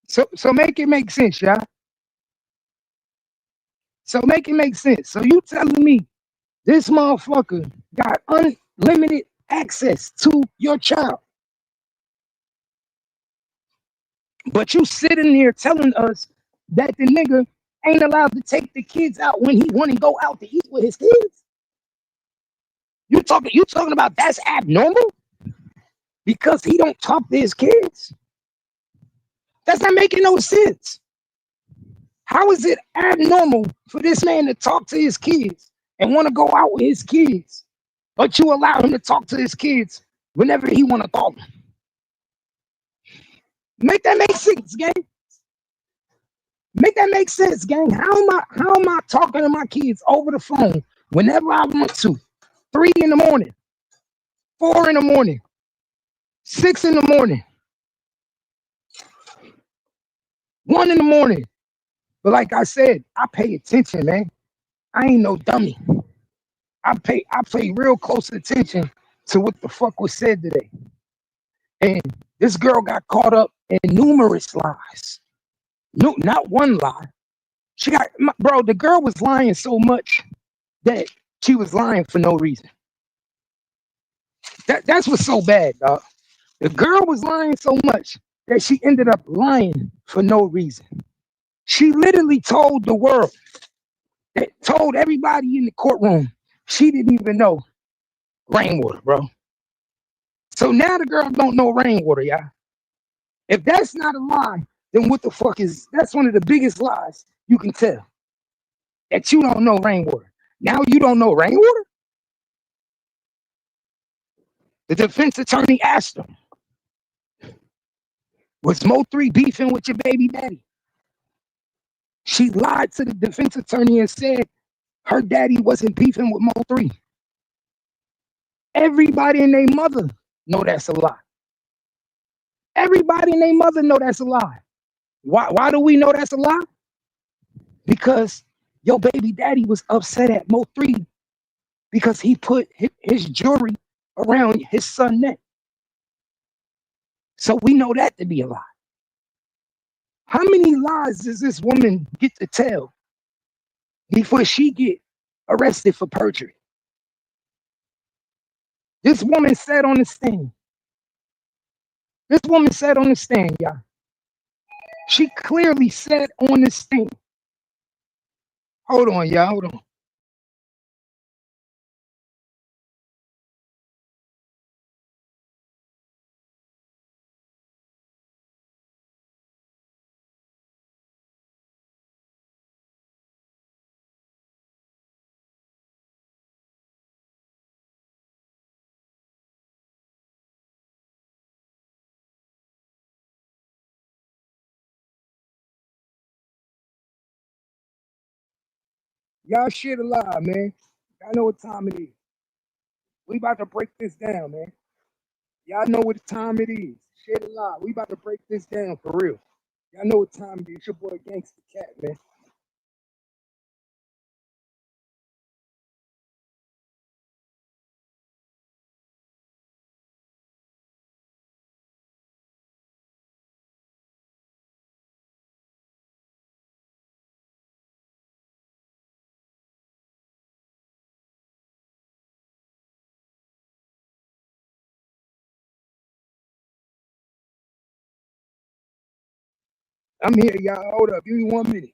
So make it make sense, y'all. So make it make sense. So you telling me this motherfucker got unlimited access to your child, but you sitting there telling us that the nigga ain't allowed to take the kids out when he want to go out to eat with his kids? You talking about that's abnormal because he don't talk to his kids? That's not making no sense. How is it abnormal for this man to talk to his kids and want to go out with his kids, but you allow him to talk to his kids whenever he want to talk? Make that make sense, gang. Make that make sense, gang. How am I talking to my kids over the phone whenever I want to? 3 in the morning, 4 in the morning, 6 in the morning, 1 in the morning. But like I said, I pay attention, man. I ain't no dummy. I pay real close attention to what the fuck was said today. And this girl got caught up in numerous lies. No, not one lie. She got, bro, the girl was lying so much that she was lying for no reason. That's what's so bad, dog. The girl was lying so much that she ended up lying for no reason. She literally told the world, that told everybody in the courtroom, she didn't even know rainwater, bro. So now the girl don't know rainwater, y'all. If that's not a lie, then what the fuck is that's one of the biggest lies you can tell, that you don't know rainwater. Now you don't know rainwater? The defense attorney asked him, was Mo3 beefing with your baby daddy? She lied to the defense attorney and said her daddy wasn't beefing with Mo3. Everybody and their mother know that's a lie. Everybody and their mother know that's a lie. Why do we know that's a lie? Because your baby daddy was upset at Mo3 because he put his jewelry around his son's neck. So we know that to be a lie. How many lies does this woman get to tell before she get arrested for perjury? This woman said on the stand. This woman said on the stand, y'all. She clearly said on the stand. Hold on, y'all. Hold on. Y'all shit alive, man. Y'all know what time it is. We about to break this down, man. Y'all know what time it is. Shit alive. We about to break this down for real. Y'all know what time it is. It's your boy Gangsta Cat, man. I'm here, y'all. Hold up. Give me 1 minute.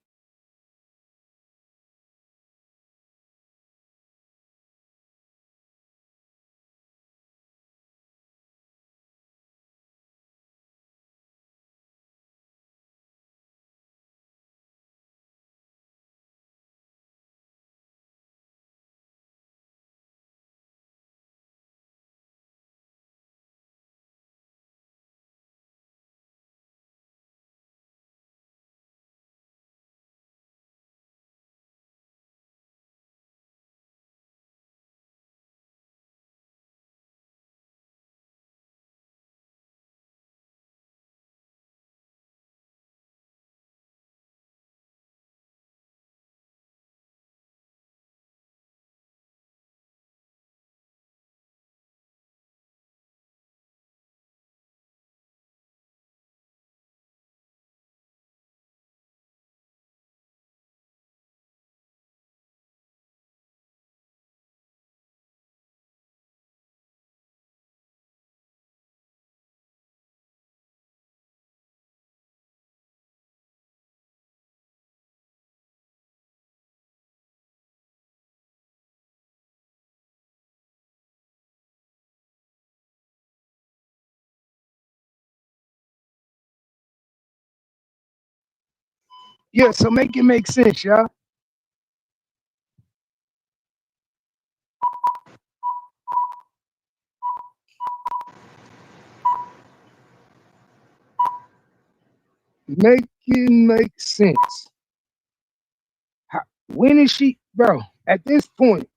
Yeah, so make it make sense, y'all. Make it make sense. How, when is she, bro? At this point,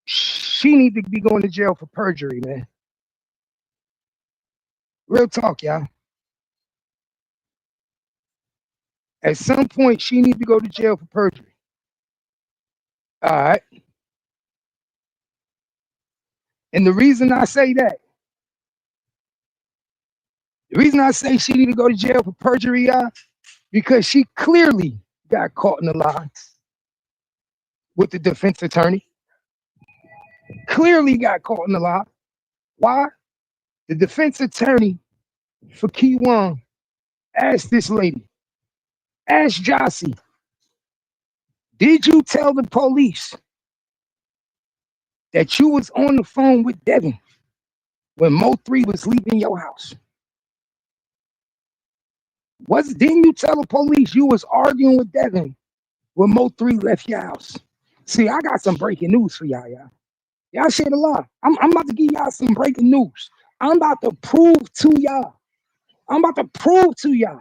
she need to be going to jail for perjury, man. Real talk, y'all. At some point, she need to go to jail for perjury. All right. And the reason I say she need to go to jail for perjury, y'all, because she clearly got caught in the lies with the defense attorney. Clearly got caught in the lie. Why? The defense attorney for Keywan asked this lady, asked Jossie, did you tell the police that you was on the phone with Devin when Mo3 was leaving your house? Didn't you tell the police you was arguing with Devin when Mo3 left your house? See, I got some breaking news for y'all. Y'all shared a lot. I'm about to give y'all some breaking news. I'm about to prove to y'all. I'm about to prove to y'all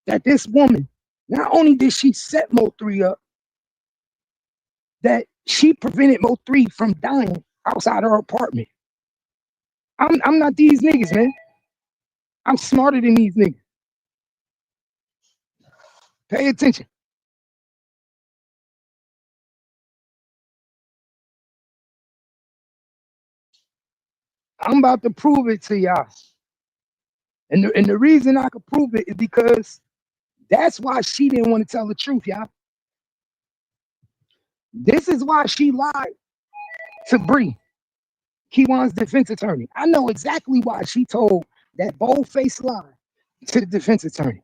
that this woman, not only did she set Mo3 up, that she prevented Mo3 from dying outside her apartment. I'm not these niggas, man. I'm smarter than these niggas. Pay attention. I'm about to prove it to y'all. And the reason I could prove it is because that's why she didn't want to tell the truth, y'all. This is why she lied to Bree, Keywan's defense attorney. I know exactly why she told that bold-faced lie to the defense attorney.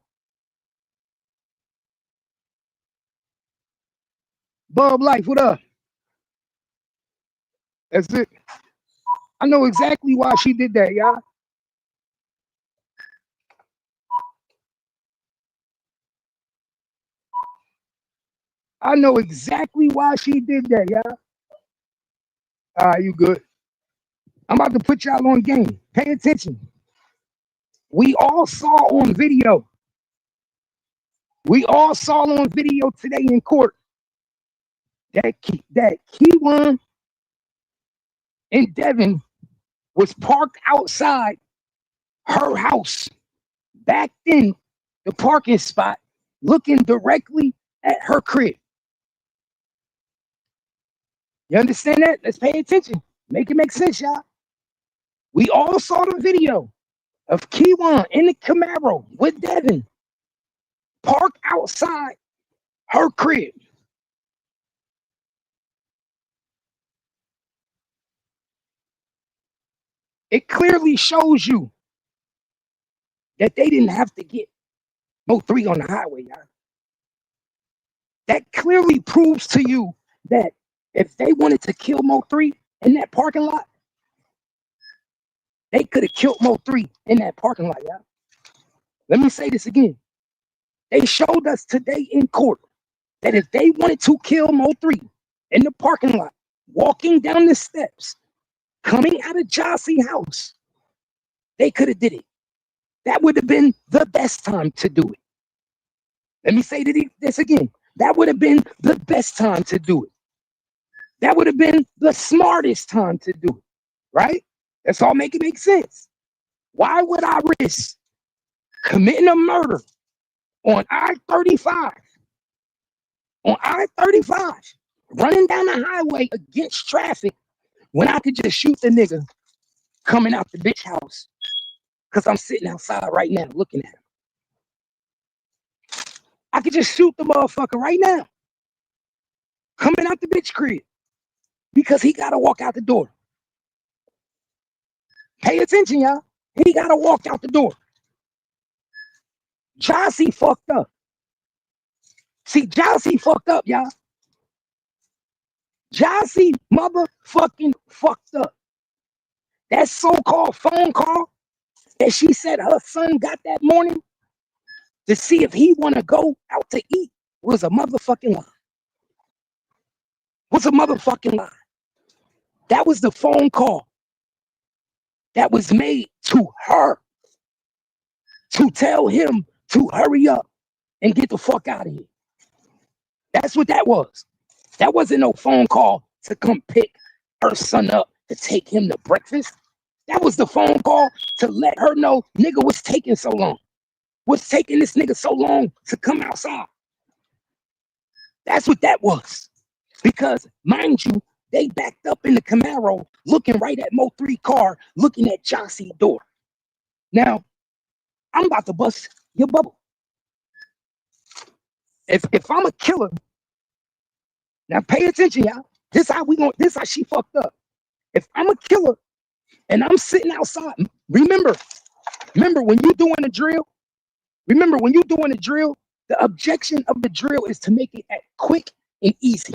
Bub Life, what up? That's it. I know exactly why she did that, y'all. I know exactly why she did that, y'all. All right, you good. I'm about to put y'all on game. Pay attention. We all saw on video. We all saw on video today in court that Keywan and Devin was parked outside her house, backed in the parking spot, looking directly at her crib. You understand that? Let's pay attention. Make it make sense, y'all. We all saw the video of Keywan in the Camaro with Devin parked outside her crib. It clearly shows you that they didn't have to get Mo3 on the highway, y'all. That clearly proves to you that if they wanted to kill Mo3 in that parking lot, they could have killed Mo3 in that parking lot, y'all. Let me say this again. They showed us today in court that if they wanted to kill Mo3 in the parking lot, walking down the steps, coming out of Jossie's house, they could have did it. That would have been the best time to do it. Let me say this again. That would have been the best time to do it. That would have been the smartest time to do it, right? That's all make it make sense. Why would I risk committing a murder on I-35, running down the highway against traffic when I could just shoot the nigga coming out the bitch house? Because I'm sitting outside right now looking at him. I could just shoot the motherfucker right now coming out the bitch crib because he got to walk out the door. Pay attention, y'all. He got to walk out the door. Jossie fucked up. See, Jossie fucked up, y'all. Jossie motherfucking fucked up. That so-called phone call that she said her son got that morning, to see if he want to go out to eat was a motherfucking lie. Was a motherfucking lie. That was the phone call that was made to her to tell him to hurry up and get the fuck out of here. That's what that was. That wasn't no phone call to come pick her son up to take him to breakfast. That was the phone call to let her know nigga was taking so long. What's taking this nigga so long to come outside? That's what that was. Because, mind you, they backed up in the Camaro, looking right at Mo3 car, looking at Jossie door. Now, I'm about to bust your bubble. If I'm a killer, now pay attention, y'all. This how she fucked up. If I'm a killer and I'm sitting outside, remember when you're doing a drill, the objection of the drill is to make it quick and easy.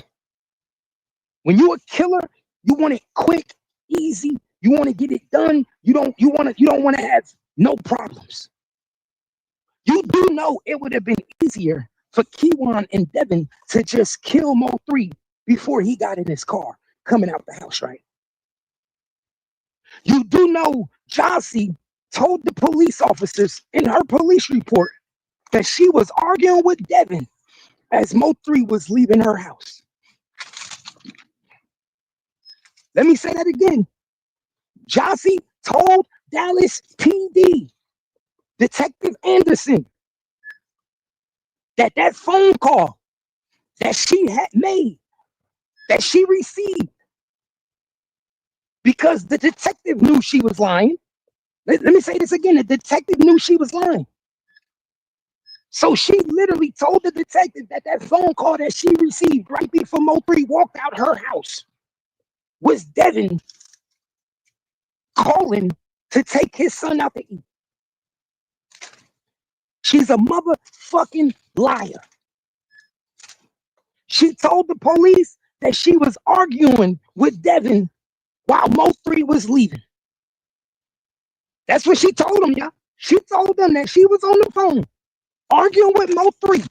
When you're a killer, you want it quick, easy. You want to get it done. You don't want to have no problems. You do know it would have been easier for Keywan and Devin to just kill Mo3 before he got in his car coming out the house, right? You do know Jossie told the police officers in her police report that she was arguing with Devin as Mo3 was leaving her house. Let me say that again. Jossie told Dallas PD, Detective Anderson, that phone call that she had made, that she received, because the detective knew she was lying. Let me say this again. The detective knew she was lying. So she literally told the detective that phone call that she received right before Mo3 walked out her house was Devin calling to take his son out to eat. She's a motherfucking liar. She told the police that she was arguing with Devin while Mo3 was leaving. That's what she told them, y'all. She told them that she was on the phone arguing with Mo3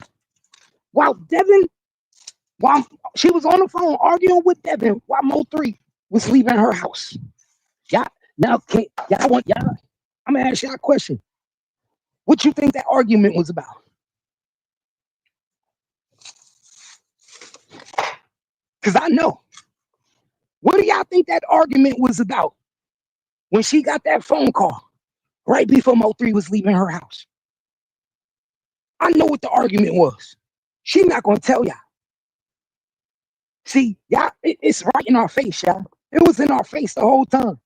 while she was on the phone arguing with Devin while Mo3 was leaving her house. Y'all, now, I'm gonna ask y'all a question. What you think that argument was about? Because I know. What do y'all think that argument was about when she got that phone call right before Mo3 was leaving her house? I know what the argument was. She's not gonna tell y'all. See, y'all, it's right in our face, y'all. It was in our face the whole time.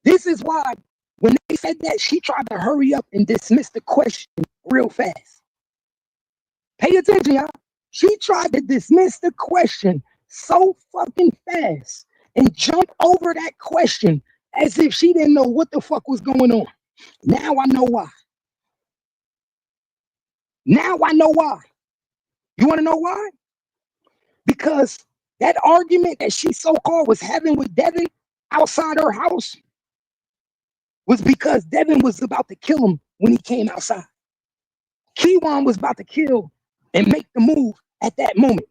This is why when they said that, she tried to hurry up and dismiss the question real fast. Pay attention, y'all. She tried to dismiss the question so fucking fast and jump over that question as if she didn't know what the fuck was going on. Now I know why. Now I know why. You want to know why? Because that argument that she so-called was having with Devin outside her house was because Devin was about to kill him when he came outside. Keywan was about to kill and make the move at that moment.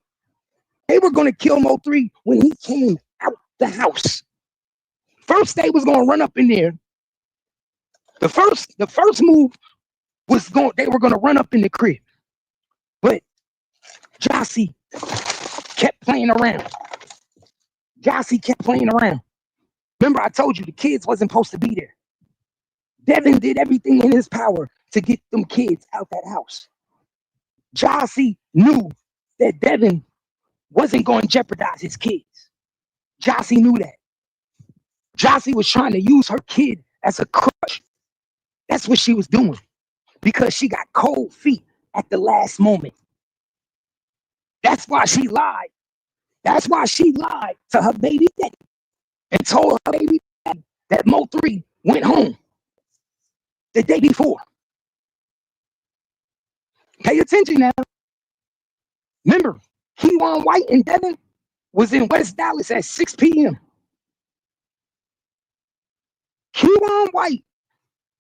They were going to kill Mo3 when he came out the house. First, they was going to run up in there. The first move was they were going to run up in the crib. But Jossie kept playing around. Remember, I told you the kids wasn't supposed to be there. Devin did everything in his power to get them kids out that house. Jossie knew that Devin wasn't going to jeopardize his kids. Jossie knew that. Jossie was trying to use her kid as a crutch. That's what she was doing because she got cold feet at the last moment. That's why she lied. That's why she lied to her baby daddy and told her baby daddy that Mo3 went home the day before. Pay attention now. Remember, Keywan White and Devin was in West Dallas at 6 p.m. Keywan White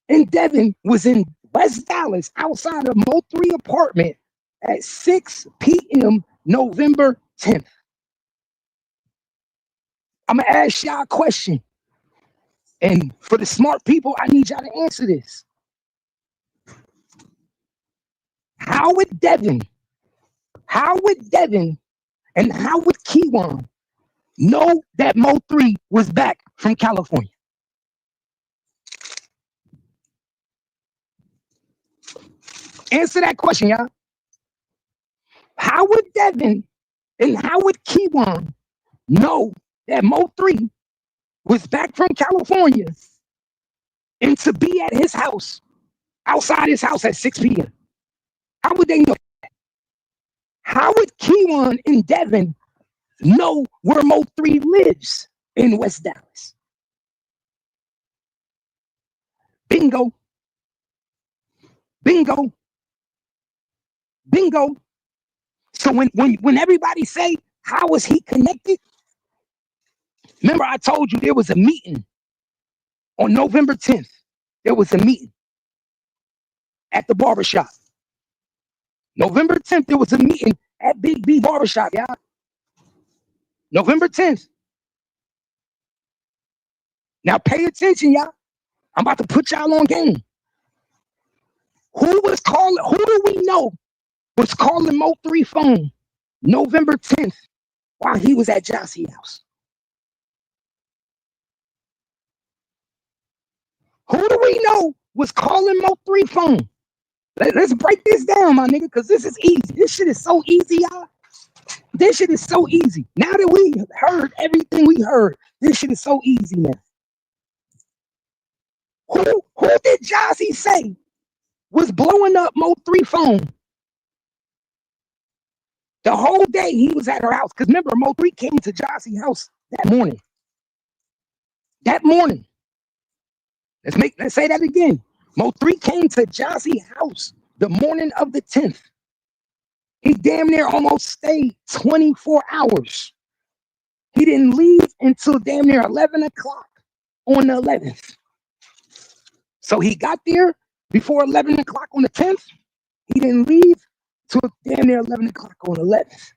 and Devin was in West Dallas, outside of Mo3 apartment at 6 p.m. November 10th. I'm gonna ask y'all a question. And for the smart people, I need y'all to answer this. How would Devin and how would Keywan know that Mo3 was back from California? Answer that question, y'all. How would Devin and how would Keywan know that Mo3 was back from California and to be at his house, outside his house at 6 p.m.? How would they know? How would Keywan and Devin know where Mo3 lives in West Dallas? Bingo. Bingo. Bingo. So when everybody say, how was he connected? Remember, I told you there was a meeting on November 10th. There was a meeting at the barbershop. November 10th, there was a meeting at Big B Barbershop, y'all. November 10th. Now pay attention, y'all. I'm about to put y'all on game. Who do we know was calling Mo3 phone November 10th while he was at Jossie's house? Who do we know was calling Mo3 phone? Let's break this down, my nigga, because this is easy. This shit is so easy, y'all. This shit is so easy. Now that we heard everything we heard, this shit is so easy now. Who did Jossie say was blowing up Mo3 phone? The whole day he was at her house. Because remember, Mo3 came to Jossie's house that morning. That morning. Let's say that again. Mo3 came to Jossie's house the morning of the 10th. He damn near almost stayed 24 hours. He didn't leave until damn near 11 o'clock on the 11th. So he got there before 11 o'clock on the 10th. He didn't leave till damn near 11 o'clock on the 11th.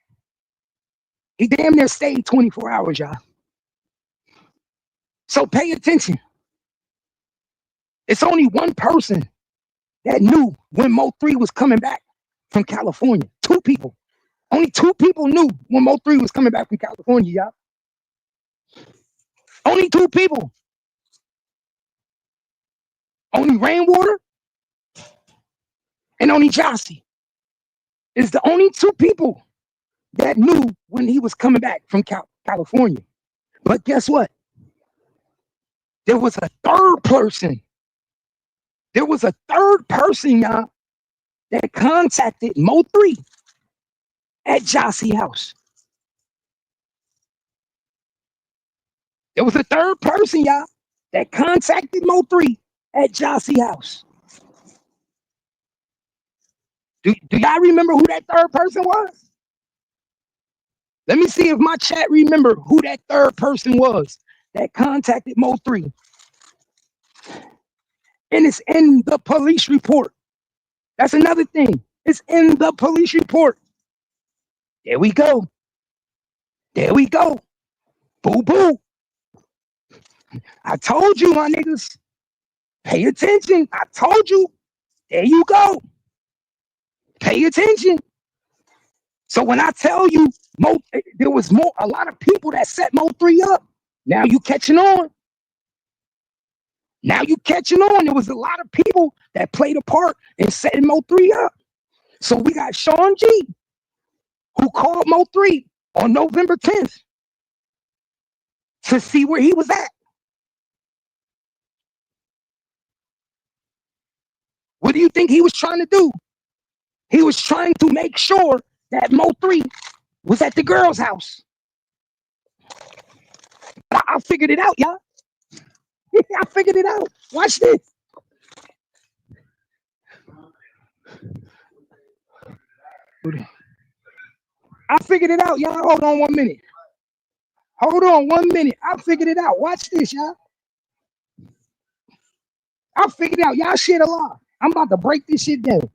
He damn near stayed 24 hours, y'all. So pay attention. It's only one person that knew when Mo3 was coming back from California. 2 people. Only 2 people knew when Mo3 was coming back from California, y'all. Only 2 people. Only Rainwater and only Jossie is the only 2 people that knew when he was coming back from California. But guess what? There was a third person. There was a third person, y'all, that contacted Mo3 at Jossie's house. There was a third person, y'all, that contacted Mo3 at Jossie's house. Do y'all remember who that third person was? Let me see if my chat remember who that third person was that contacted Mo3. And it's in the police report. That's another thing. It's in the police report. There we go. There we go. Boo boo. I told you, my niggas. Pay attention. I told you. There you go. Pay attention. So when I tell you there was a lot of people that set Mo3 up. Now you catching on. Now you catching on. There was a lot of people that played a part in setting Mo3 up. So we got Sean G, who called Mo3 on November 10th to see where he was at. What do you think he was trying to do? He was trying to make sure that Mo3 was at the girl's house. I figured it out, y'all. I figured it out. Watch this. I figured it out, y'all. Hold on 1 minute. Hold on 1 minute. I figured it out. Watch this, y'all. I figured it out. Y'all shit alive. I'm about to break this shit down.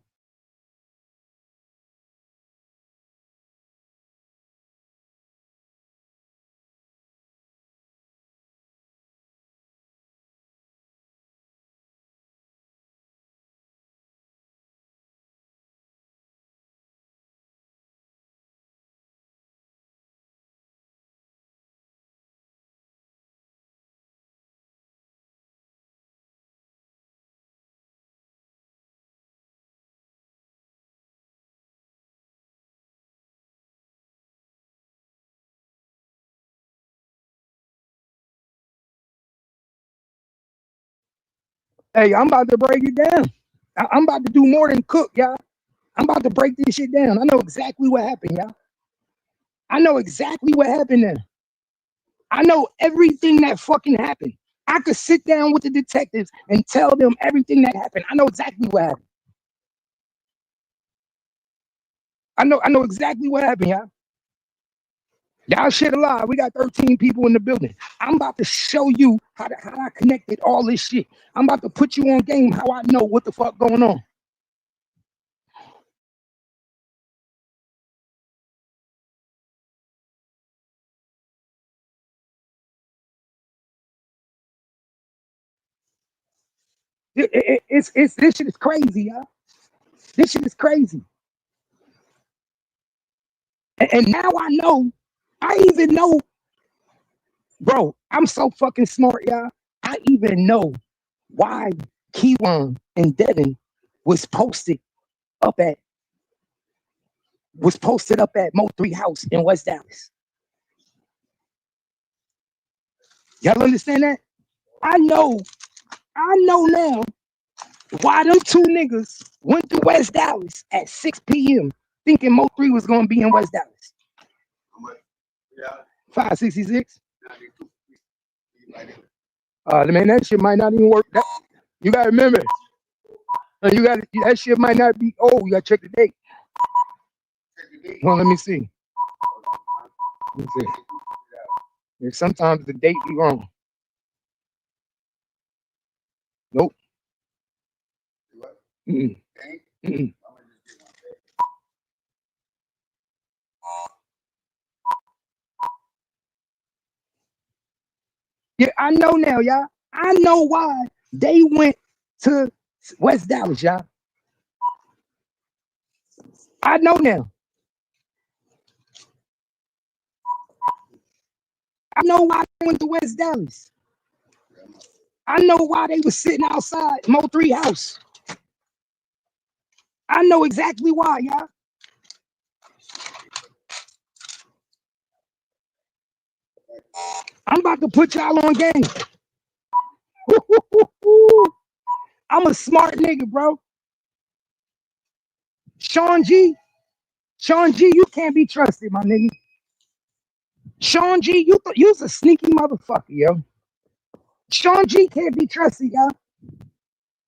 Hey, I'm about to break it down. I'm about to do more than cook, y'all. I'm about to break this shit down. I know exactly what happened, y'all. I know exactly what happened there. I know everything that fucking happened. I could sit down with the detectives and tell them everything that happened. I know exactly what happened. I know exactly what happened, y'all. Y'all shit alive. We got 13 people in the building. I'm about to show you how I connected all this shit. I'm about to put you on game how I know what the fuck going on. It's this shit is crazy, y'all. This shit is crazy. And now I know, I even know, bro, I'm so fucking smart, y'all. I even know why Keywon and Devin was posted up at Mo3 house in West Dallas. Y'all understand that? I know, I know now why them two niggas went to West Dallas at 6 p.m. thinking Mo3 was gonna be in West Dallas. 566. Man, that shit might not even work. You gotta remember, that shit might not be. Oh, you gotta check the date. Well, let me see. Let me see. Yeah, sometimes the date be wrong. Nope. Mm-mm. Mm-mm. Yeah, I know now, y'all. I know why they went to West Dallas, y'all. I know now. I know why they went to West Dallas. I know why they was sitting outside Mo3 house. I know exactly why, y'all. I'm about to put y'all on game. I'm a smart nigga, bro. Sean G, Sean G, you can't be trusted, my nigga. Sean G, you's a sneaky motherfucker, yo. Sean G can't be trusted, y'all.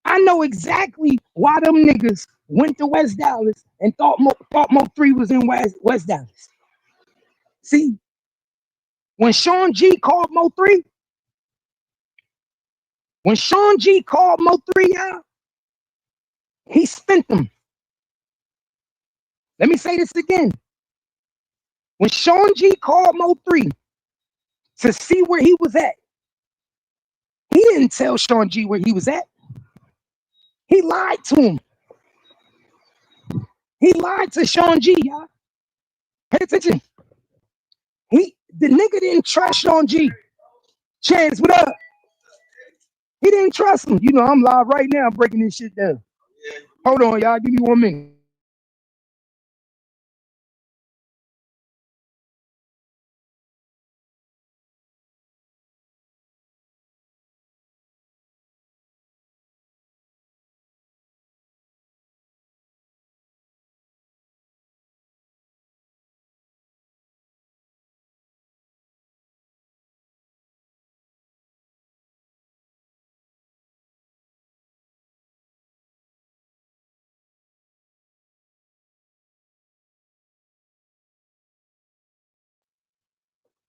I know exactly why them niggas went to West Dallas and thought Mo3 was in West Dallas. See, when Sean G called Mo3, when Sean G called Mo3 out, he spent them. Let me say this again. When Sean G called Mo3 to see where he was at, he didn't tell Sean G where he was at. He lied to him. He lied to Sean G, y'all. Pay attention. The nigga didn't trust Sean G. Chance, what up? He didn't trust him. You know, I'm live right now breaking this shit down. Hold on, y'all. Give me 1 minute.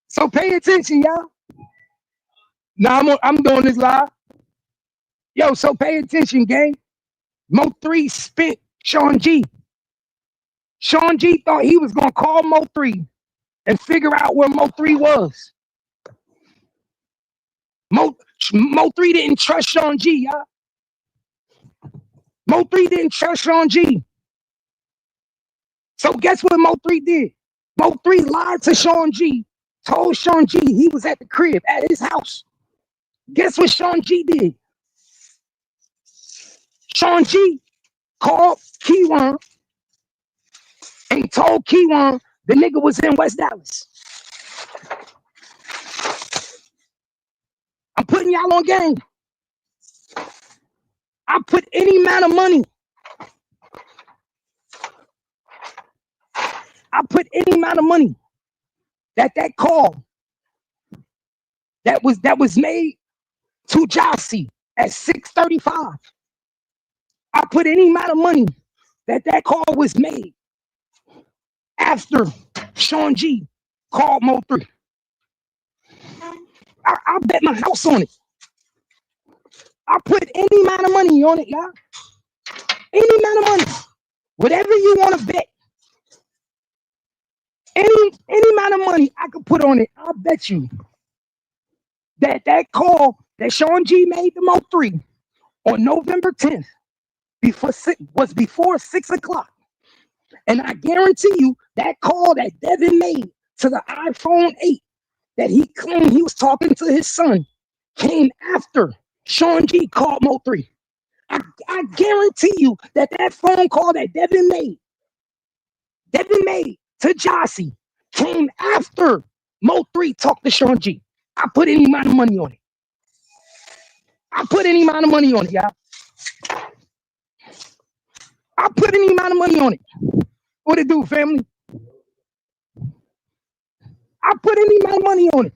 So pay attention, y'all. Now I'm doing this live. Yo, so pay attention, gang. Mo3 spent Sean G. Sean G thought he was gonna call Mo3 and figure out where Mo3 was. Mo3 didn't trust Sean G, y'all. Mo3 didn't trust Sean G. So guess what Mo3 did? Mo3 lied to Sean G, told Sean G he was at the crib, at his house. Guess what Sean G did? Sean G called Keywan and told Keywan the nigga was in West Dallas. I'm putting y'all on game. I put any amount of money. I put any amount of money that call that was made to Jossie at 6:35. I put any amount of money that call was made after Sean G called Mo3. I bet my house on it. I put any amount of money on it, y'all. Any amount of money. Whatever you want to bet. Any amount of money I could put on it, I'll bet you that call that Sean G made to Mo3 on November 10th was before 6 o'clock. And I guarantee you that call that Devin made to the iPhone 8 that he claimed he was talking to his son came after Sean G called Mo3. I guarantee you that phone call that Devin made to Jossie came after Mo3 talked to Sean G. I put any amount of money on it. I put any amount of money on it, y'all. I put any amount of money on it. What it do, family? I put any amount of money on it.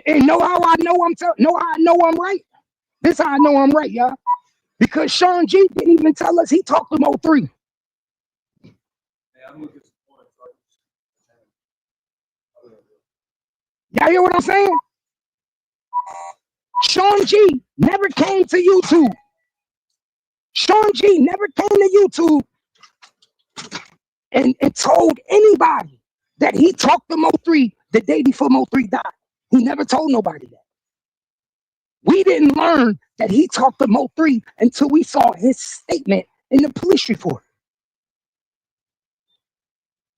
And know how I know I'm right? This how I know I'm right, y'all. Because Sean G didn't even tell us he talked to Mo3. Y'all hear what I'm saying? Sean G never came to YouTube. Sean G never came to YouTube and told anybody that he talked to Mo3 the day before Mo3 died. He never told nobody that. We didn't learn that he talked to Mo3 until we saw his statement in the police report.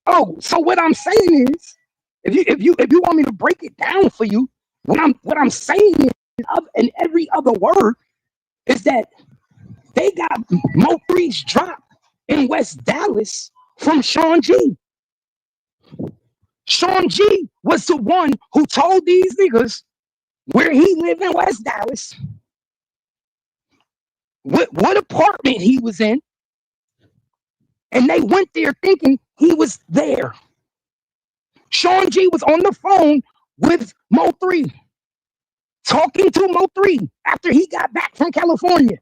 Oh, so what I'm saying is, if you want me to break it down for you, what I'm saying in every other word is that they got Mo3's drop in West Dallas from Sean G. Sean G was the one who told these niggas where he lived in West Dallas, what apartment he was in, and they went there thinking he was there. Sean G was on the phone with Mo3, talking to Mo3 after he got back from California.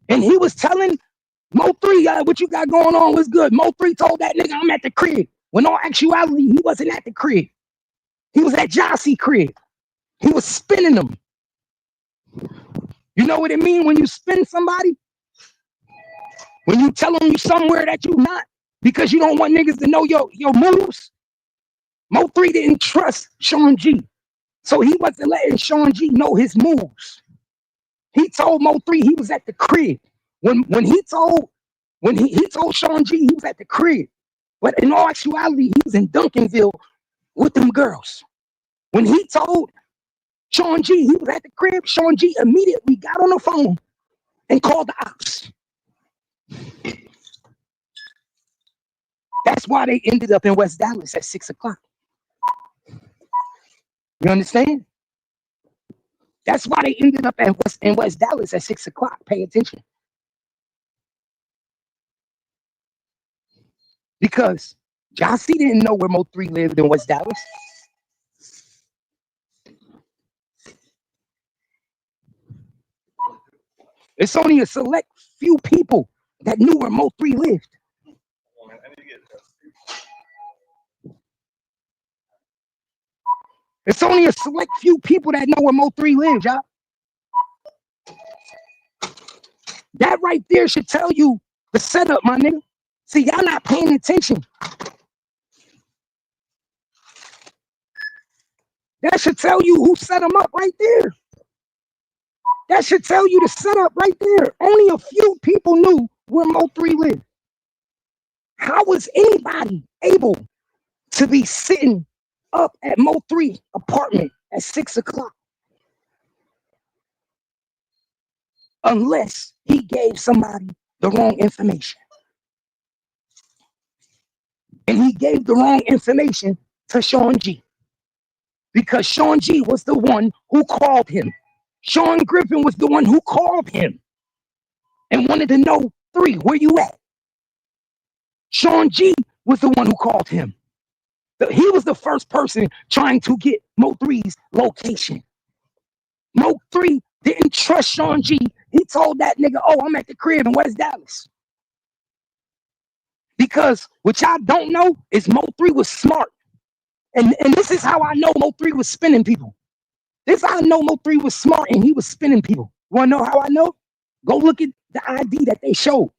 And he was telling Mo3, what you got going on was good. Mo3 told that nigga, I'm at the crib. When all actuality, he wasn't at the crib. He was at Jossie crib. He was spinning them. You know what it means when you spin somebody? When you tell them you somewhere that you not because you don't want niggas to know your moves. Mo3 didn't trust Sean G. So he wasn't letting Sean G know his moves. He told Mo3 he was at the crib. When he told Sean G he was at the crib. But in all actuality, he was in Duncanville with them girls. When he told Sean G he was at the crib, Sean G immediately got on the phone and called the ops. That's why they ended up in West Dallas at 6 o'clock. You understand? That's why they ended up in West Dallas at 6 o'clock. Pay attention. Because Jossie didn't know where Mo3 lived in West Dallas. It's only a select few people that knew where Mo3 lived. It's only a select few people that know where Mo3 lives, y'all. That right there should tell you the setup, my nigga. See, y'all not paying attention. That should tell you who set him up right there. That should tell you the setup right there. Only a few people knew where Mo3 lived. How was anybody able to be sitting up at Mo3 apartment at 6 o'clock? Unless he gave somebody the wrong information. And he gave the wrong information to Sean G. Because Sean G was the one who called him. Sean Griffin was the one who called him and wanted to know, 3, where you at? Sean G was the one who called him. He was the first person trying to get Mo3's location. Mo3 didn't trust Sean G. He told that nigga, oh, I'm at the crib in West Dallas. Because what y'all don't know is Mo3 was smart. And this is how I know Mo3 was spinning people. This is how I know Mo3 was smart and he was spinning people. You want to know how I know? Go look at the ID that they showed.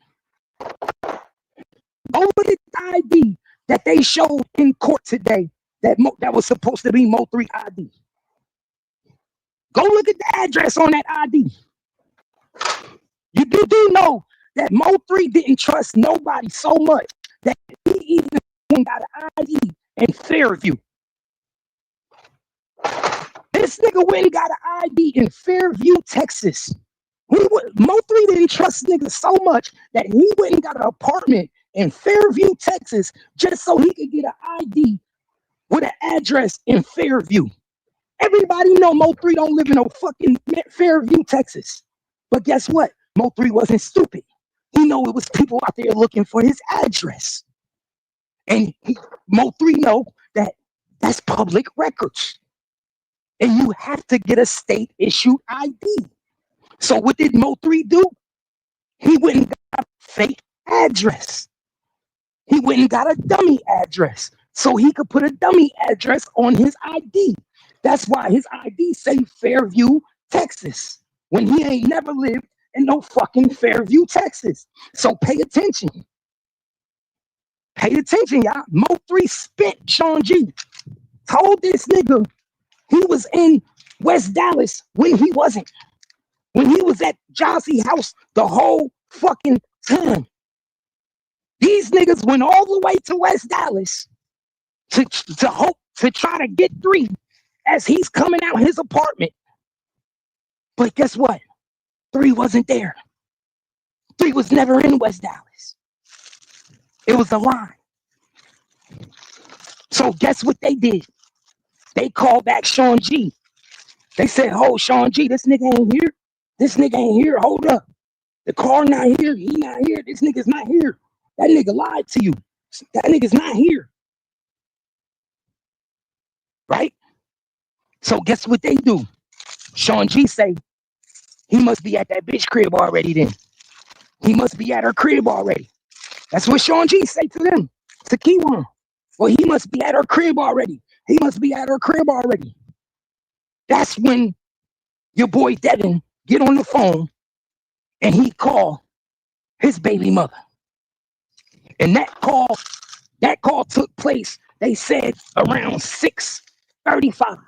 Go look at the ID that they showed in court today that was supposed to be Mo3 ID. Go look at the address on that ID. You do know that Mo3 didn't trust nobody so much that he even got an ID in Fairview. This nigga went and got an ID in Fairview, Texas. Mo3 didn't trust niggas so much that he went and got an apartment in Fairview, Texas, just so he could get an ID with an address in Fairview. Everybody know Mo3 don't live in no fucking Fairview, Texas. But guess what? Mo3 wasn't stupid. He know it was people out there looking for his address. And Mo3 know that that's public records. And you have to get a state-issued ID. So what did Mo3 do? He went and got a fake address. He went and got a dummy address so he could put a dummy address on his ID. That's why his ID say Fairview, Texas, when he ain't never lived in no fucking Fairview, Texas. So pay attention. Pay attention, y'all. Mo3 spent Sean G. Told this nigga he was in West Dallas when he wasn't. When he was at Jossie house the whole fucking time. These niggas went all the way to West Dallas to hope to try to get 3 as he's coming out his apartment. But guess what? 3 wasn't there. 3 was never in West Dallas. It was a lie. So guess what they did? They called back Sean G. They said, oh, Sean G, this nigga ain't here. This nigga ain't here. Hold up. The car not here. He not here. This nigga's not here. That nigga lied to you. That nigga's not here. Right? So guess what they do? Sean G say, he must be at that bitch crib already then. He must be at her crib already. That's what Sean G say to them, to Keywan. Well, he must be at her crib already. He must be at her crib already. That's when your boy Devin get on the phone and he call his baby mother. And that call took place, they said, around 6:35.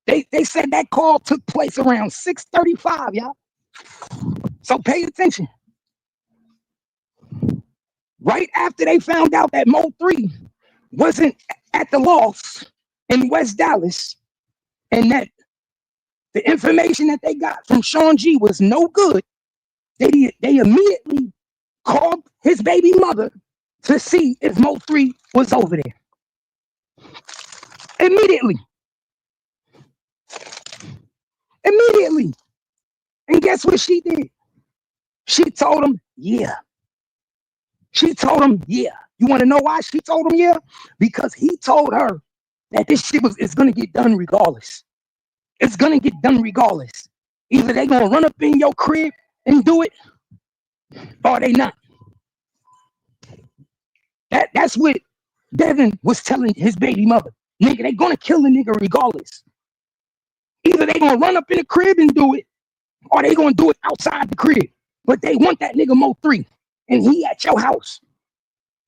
They said that call took place around 6:35, y'all. So pay attention. Right after they found out that Mo3 wasn't at the loft in West Dallas and that the information that they got from Sean G was no good, they immediately called his baby mother to see if Mo3 was over there. Immediately. And guess what she did? She told him, yeah. She told him, yeah. You want to know why she told him, yeah? Because he told her that this shit is going to get done regardless. It's gonna get done regardless. Either they gonna run up in your crib and do it, or they not. That's what Devin was telling his baby mother. Nigga, they gonna kill the nigga regardless. Either they gonna run up in the crib and do it, or they gonna do it outside the crib. But they want that nigga Mo3, and he at your house.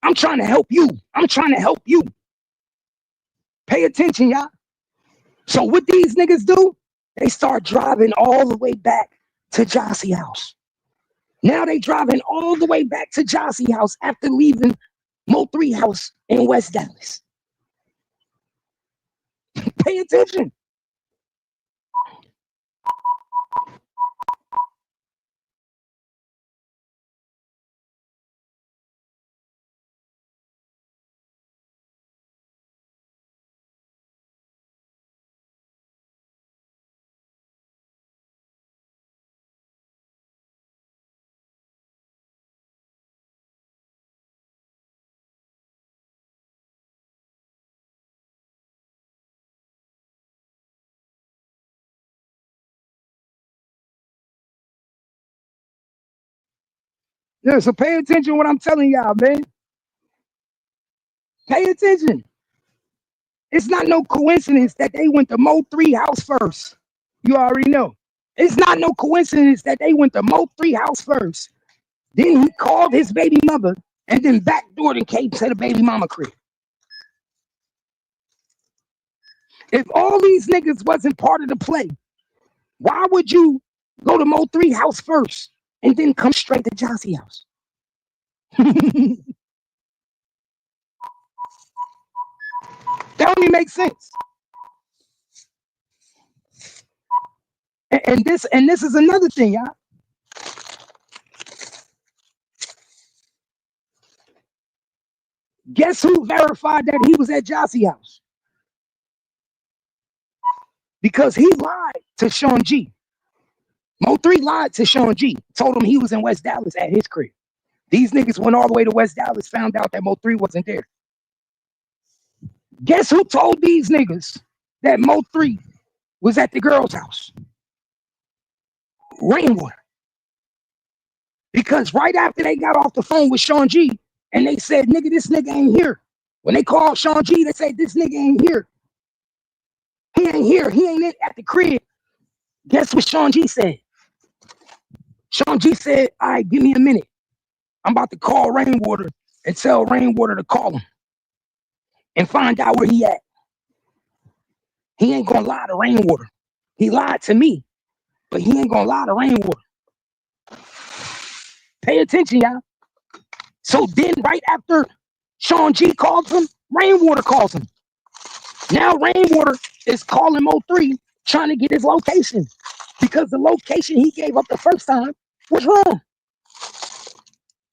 I'm trying to help you. I'm trying to help you. Pay attention, y'all. So what these niggas do, they start driving all the way back to Jossie house. Now they driving all the way back to Jossie house after leaving Mo3 house in West Dallas. Pay attention. Yeah, so pay attention to what I'm telling y'all, man. Pay attention. It's not no coincidence that they went to Mo3 house first. You already know. It's not no coincidence that they went to Mo3 house first. Then he called his baby mother and then backdoored and came to the baby mama crib. If all these niggas wasn't part of the play, why would you go to Mo3 house first and then come straight to Jossie house? That only makes sense. And this is another thing, y'all. Guess who verified that he was at Jossie house? Because he lied to Sean G. Mo3 lied to Sean G. Told him he was in West Dallas at his crib. These niggas went all the way to West Dallas, found out that Mo3 wasn't there. Guess who told these niggas that Mo3 was at the girl's house? Rainwater. Because right after they got off the phone with Sean G and they said, nigga, this nigga ain't here. When they called Sean G, they said, this nigga ain't here. He ain't here. He ain't at the crib. Guess what Sean G said? Sean G said, all right, give me a minute. I'm about to call Rainwater and tell Rainwater to call him and find out where he at. He ain't gonna lie to Rainwater. He lied to me, but he ain't gonna lie to Rainwater. Pay attention, y'all. So then right after Sean G calls him, Rainwater calls him. Now Rainwater is calling Mo3 trying to get his location because the location he gave up the first time was wrong.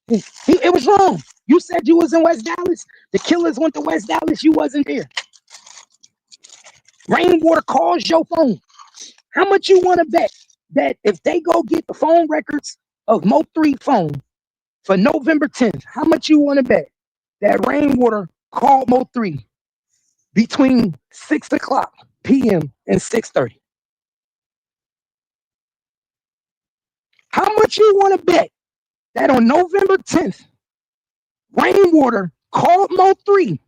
It was wrong. You said you was in West Dallas. The killers went to West Dallas. You wasn't there. Rainwater calls your phone. How much you want to bet that if they go get the phone records of Mo3 phone for November 10th, how much you want to bet that Rainwater called Mo3 between 6 o'clock p.m. and 6:30? How much you want to bet that on November 10th, Rainwater called Mo3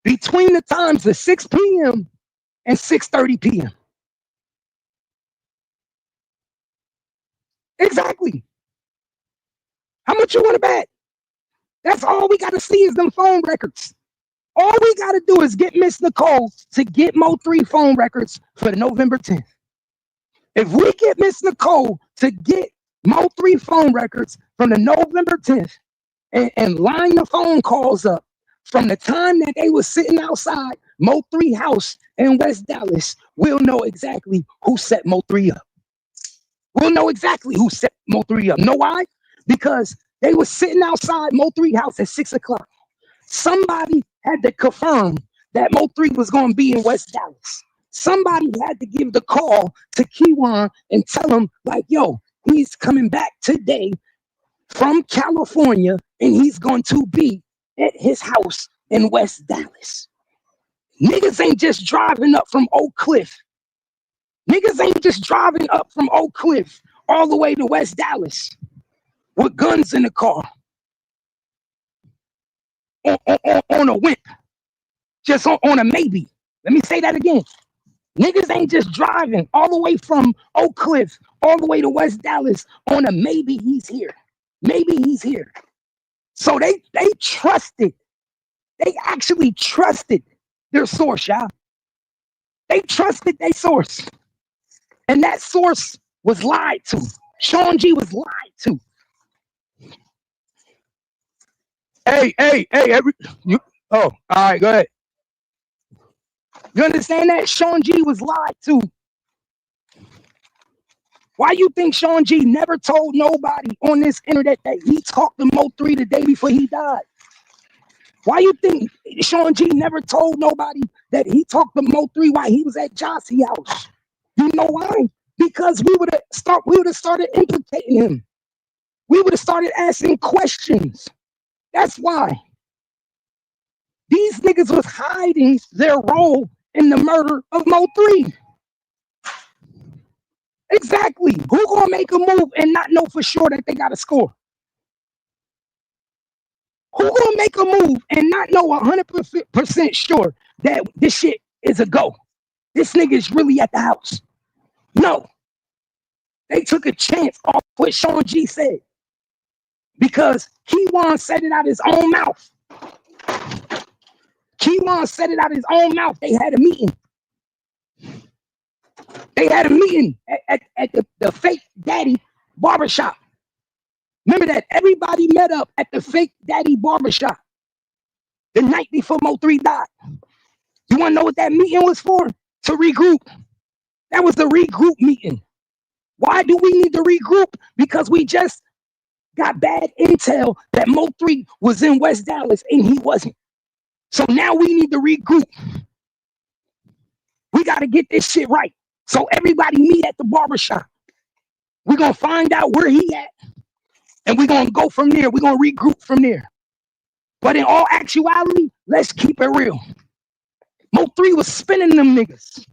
between the times of 6 p.m. and 6:30 p.m.? Exactly. How much you want to bet? That's all we got to see is them phone records. All we got to do is get Miss Nicole to get Mo3 phone records for the November 10th. If we get Miss Nicole to get Mo3 phone records from the November 10th and line the phone calls up from the time that they was sitting outside Mo3 house in West Dallas, we'll know exactly who set Mo3 up. We'll know exactly who set Mo3 up. Know why? Because they were sitting outside Mo3 house at 6 o'clock. Somebody had to confirm that Mo3 was going to be in West Dallas. Somebody had to give the call to Kiwan and tell him, like, yo, he's coming back today from California and he's going to be at his house in West Dallas. Niggas ain't just driving up from Oak Cliff Niggas ain't just driving up from Oak Cliff all the way to West Dallas with guns in the car on a whip, just on a maybe. Let me say that again. Niggas ain't just driving all the way from Oak Cliff all the way to West Dallas on a maybe he's here. Maybe he's here. So they trusted. They actually trusted their source, y'all. They trusted their source. And that source was lied to. Sean G was lied to. Hey, all right, go ahead. You understand that? Sean G was lied to. Why you think Sean G never told nobody on this internet that he talked to Mo3 the day before he died? Why you think Sean G never told nobody that he talked to Mo3 while he was at Jossie house? You know why? Because we would have started implicating him. We would have started asking questions. That's why. These niggas was hiding their role in the murder of Mo3. Exactly. Who gonna make a move and not know for sure that they got a score? Who gonna make a move and not know 100% sure that this shit is a go? This nigga is really at the house. No. They took a chance off what Sean G said because Keywan said it out his own mouth. Keywan said it out his own mouth. They had a meeting. They had a meeting at the fake daddy barbershop. Remember that? Everybody met up at the fake daddy barbershop the night before Mo3 died. You want to know what that meeting was for? To regroup. That was the regroup meeting. Why do we need to regroup? Because we just got bad intel that Mo3 was in West Dallas and he wasn't. So now we need to regroup. We got to get this shit right. So everybody meet at the barbershop. We're going to find out where he at. And we're going to go from there. We're going to regroup from there. But in all actuality, let's keep it real. Mo3 was spinning them niggas.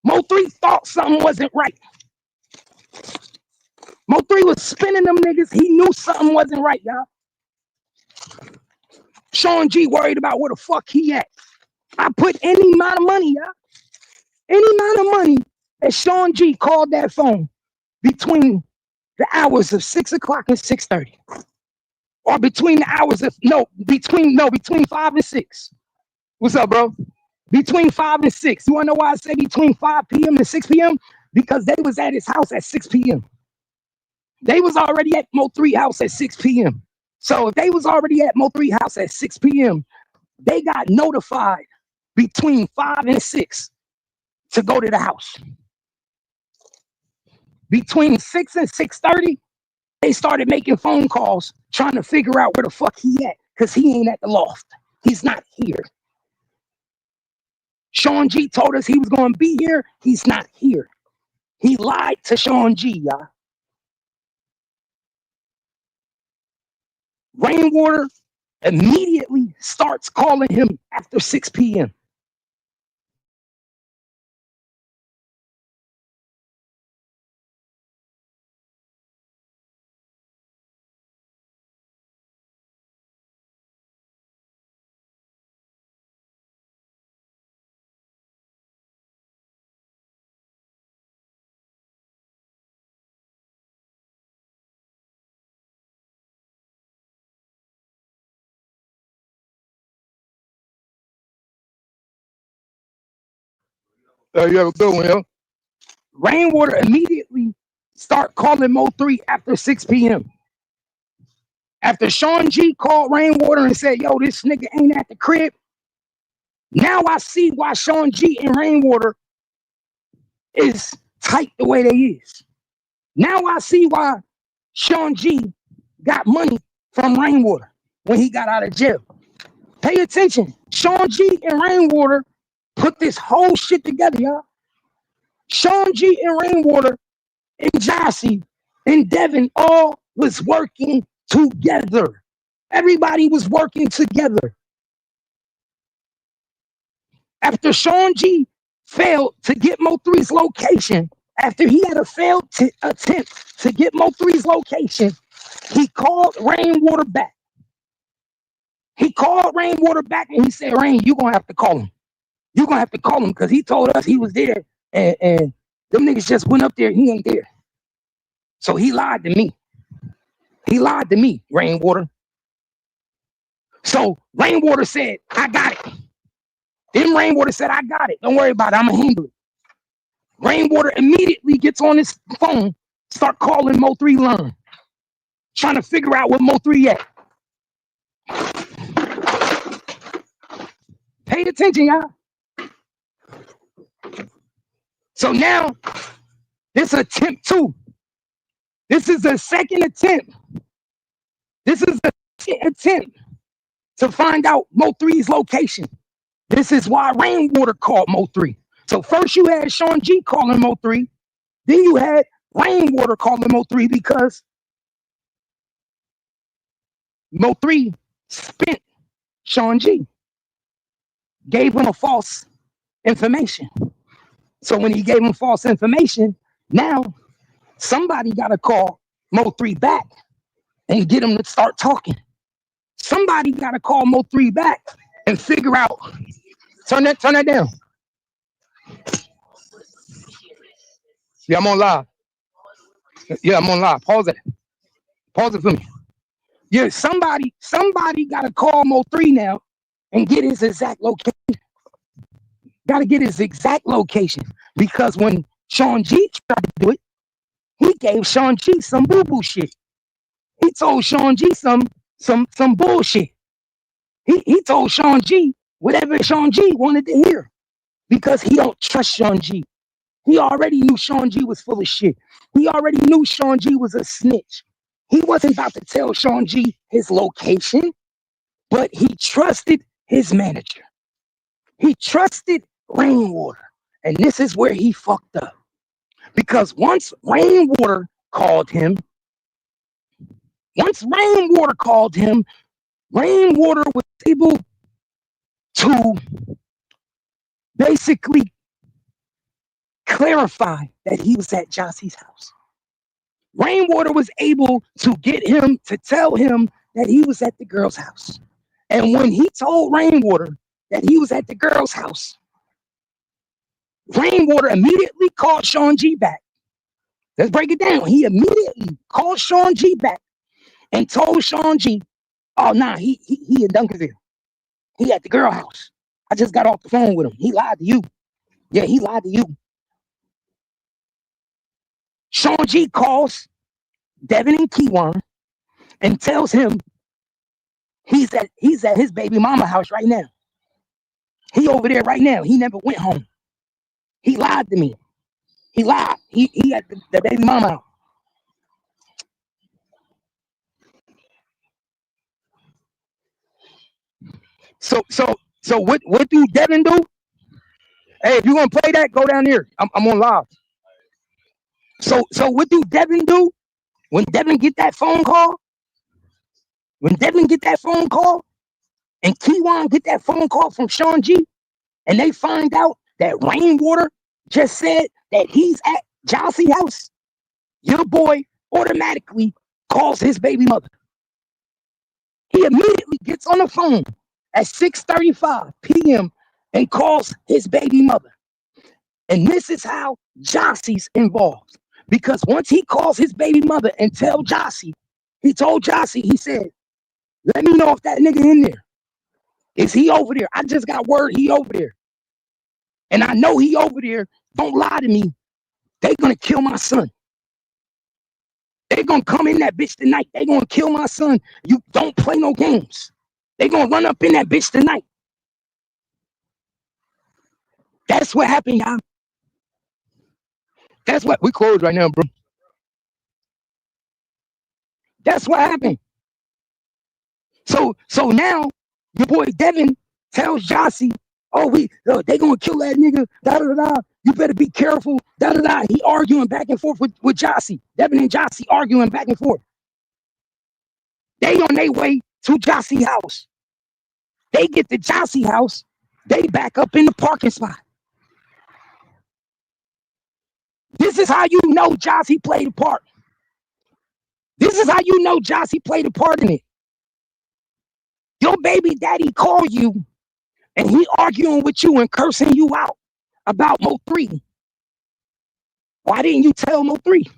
Mo3 thought something wasn't right. Mo3 was spinning them niggas. He knew something wasn't right, y'all. Sean G worried about where the fuck he at. I put any amount of money, y'all. Any amount of money that Sean G called that phone between the hours of 6 o'clock and 6:30. Or between the hours of, between 5 and 6. What's up, bro? Between 5 and 6. You want to know why I say between 5 p.m. and 6 p.m.? Because they was at his house at 6 p.m. They was already at Mo3 house at 6 p.m. So if they was already at Mo3 house at 6 p.m., they got notified between 5 and 6 to go to the house. Between 6 and 6:30, they started making phone calls trying to figure out where the fuck he at because he ain't at the loft. He's not here. Sean G told us he was going to be here. He's not here. He lied to Sean G, y'all. Rainwater immediately starts calling him after 6 p.m. You have a good one, yo. Rainwater immediately start calling Mo3 after 6 p.m. After Sean G called Rainwater and said, yo, this nigga ain't at the crib. Now I see why Sean G and Rainwater is tight the way they is. Now I see why Sean G got money from Rainwater when he got out of jail. Pay attention. Sean G and Rainwater put this whole shit together, y'all. Sean G and Rainwater and Jossie and Devin all was working together. Everybody was working together. After Sean G failed to get Mo3's location. After he had a failed attempt to get Mo3's location, he called Rainwater back. He called Rainwater back and he said, Rain, you're going to have to call him. You're going to have to call him because he told us he was there and them niggas just went up there. He ain't there. So he lied to me. He lied to me, Rainwater. So Rainwater said, I got it. Then Rainwater said, I got it. Don't worry about it. I'm going to handle it. Rainwater immediately gets on his phone, start calling Mo3 line, trying to figure out what Mo3 at. Pay attention, y'all. So now, this attempt 2. This is the second attempt. This is the second attempt to find out Mo3's location. This is why Rainwater called Mo3. So first you had Sean G calling Mo3. Then you had Rainwater calling Mo3 because Mo3 spent Sean G. Gave him a false information. So when he gave him false information, now somebody got to call Mo3 back and get him to start talking. Somebody got to call Mo3 back and figure out. Turn that down. Yeah, I'm on live. Yeah, I'm on live. Pause it. Pause it for me. Yeah, somebody got to call Mo3 now and get his exact location. Got to get his exact location because when Sean G tried to do it, he gave Sean G some boo-boo shit. He told Sean G some bullshit. He told Sean G whatever Sean G wanted to hear because he don't trust Sean G. He already knew Sean G was full of shit. He already knew Sean G was a snitch. He wasn't about to tell Sean G his location, but he trusted his manager. He trusted Rainwater. And this is where he fucked up. Because once Rainwater called him, Rainwater was able to basically clarify that he was at Jossie's house. Rainwater was able to get him to tell him that he was at the girl's house. And when he told Rainwater that he was at the girl's house, Rainwater immediately called Sean G back. Let's break it down. He immediately called Sean G back and told Sean G, oh, nah, he in Duncanville. He at the girl house. I just got off the phone with him. He lied to you. Yeah, he lied to you. Sean G calls Devin and Keywan and tells him he's at his baby mama house right now. He over there right now. He never went home. He lied to me. He lied. He at the baby mama house. So what do Devin do? Hey, if you gonna play that, go down here. I'm on live. So what do Devin do? When Devin get that phone call, and Keywan get that phone call from Sean G, and they find out that Rainwater just said that he's at Jossie house, your boy automatically calls his baby mother. He immediately gets on the phone at 6:35 p.m. and calls his baby mother. And this is how Jossie's involved. Because once he calls his baby mother and tell Jossie, he told Jossie, he said, let me know if that nigga in there. Is he over there? I just got word he over there. And I know he over there. Don't lie to me. They gonna kill my son. They gonna come in that bitch tonight. They gonna kill my son. You don't play no games. They gonna run up in that bitch tonight. That's what happened, y'all. That's what we closed right now, bro. That's what happened. So now your boy Devin tells Jossie, oh, they gonna kill that nigga. Da da da. You better be careful. Da da da. He arguing back and forth with Jossie. Devin and Jossie arguing back and forth. They on their way to Jossie house. They get to Jossie house. They back up in the parking spot. This is how you know Jossie played a part. This is how you know Jossie played a part in it. Your baby daddy called you and he arguing with you and cursing you out about Mo3. Why didn't you tell Mo3?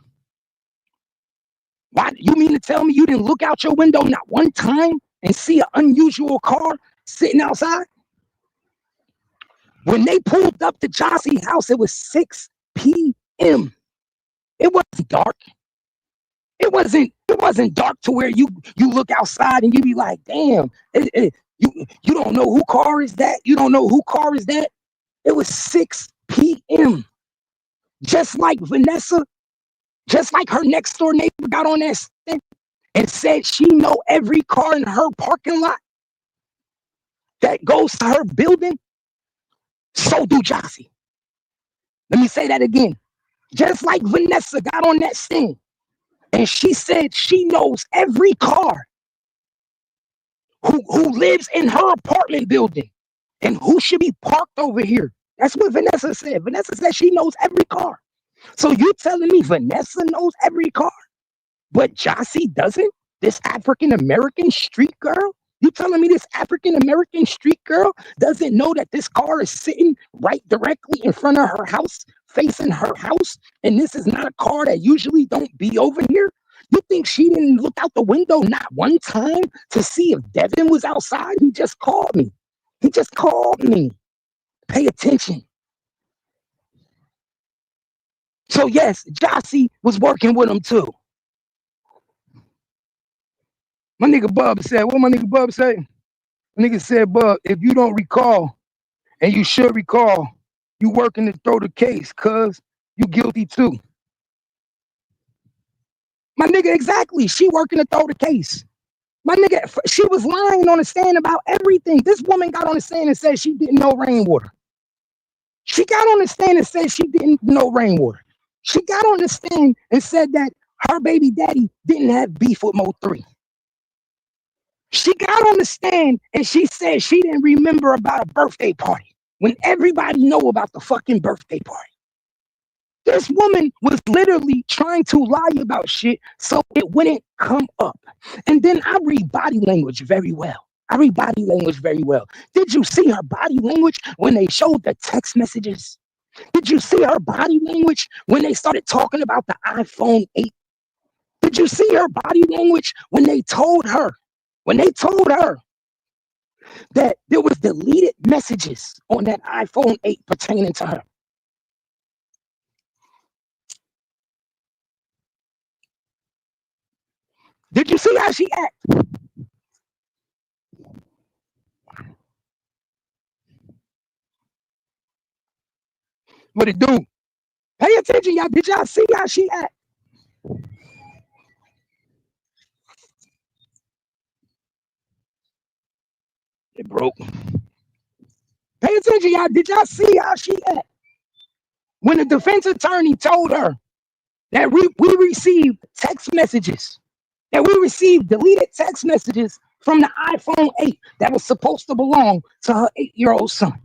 Why you mean to tell me you didn't look out your window not one time and see an unusual car sitting outside? When they pulled up to Jossie's house, it was 6 p.m. It wasn't dark. It wasn't dark to where you look outside and you be like, damn, you don't know who car is that? You don't know who car is that? It was 6 p.m. Just like Vanessa, just like her next door neighbor got on that stand and said she know every car in her parking lot that goes to her building, so do Jossie. Let me say that again. Just like Vanessa got on that stand and she said she knows every car who lives in her apartment building and who should be parked over here. That's what Vanessa said. Vanessa said she knows every car. So you telling me Vanessa knows every car, but Jossie doesn't? This African American street girl? You telling me this African American street girl doesn't know that this car is sitting right directly in front of her house, facing her house, and this is not a car that usually don't be over here? You think she didn't look out the window not one time to see if Devin was outside? He just called me. He just called me. Pay attention. So yes, Jossie was working with him too. My nigga Bub said, what my nigga Bub say? My nigga said, Bub, if you don't recall, and you should recall, you working to throw the case, cuz you guilty too. My nigga, exactly. She working to throw the case. My nigga, she was lying on the stand about everything. This woman got on the stand and said she didn't know rainwater. She got on the stand and said she didn't know rainwater. She got on the stand and said that her baby daddy didn't have beef with Mo3. She got on the stand and she said she didn't remember about a birthday party when everybody know about the fucking birthday party. This woman was literally trying to lie about shit so it wouldn't come up. And then I read body language very well. I read body language very well. Did you see her body language when they showed the text messages? Did you see her body language when they started talking about the iPhone 8? Did you see her body language when they told her that there was deleted messages on that iPhone 8 pertaining to her? Did you see how she acted? What it do? Pay attention, y'all. Did y'all see how she act? It broke. Pay attention, y'all. Did y'all see how she act? When the defense attorney told her that we received text messages, that we received deleted text messages from the iPhone 8 that was supposed to belong to her 8-year-old son.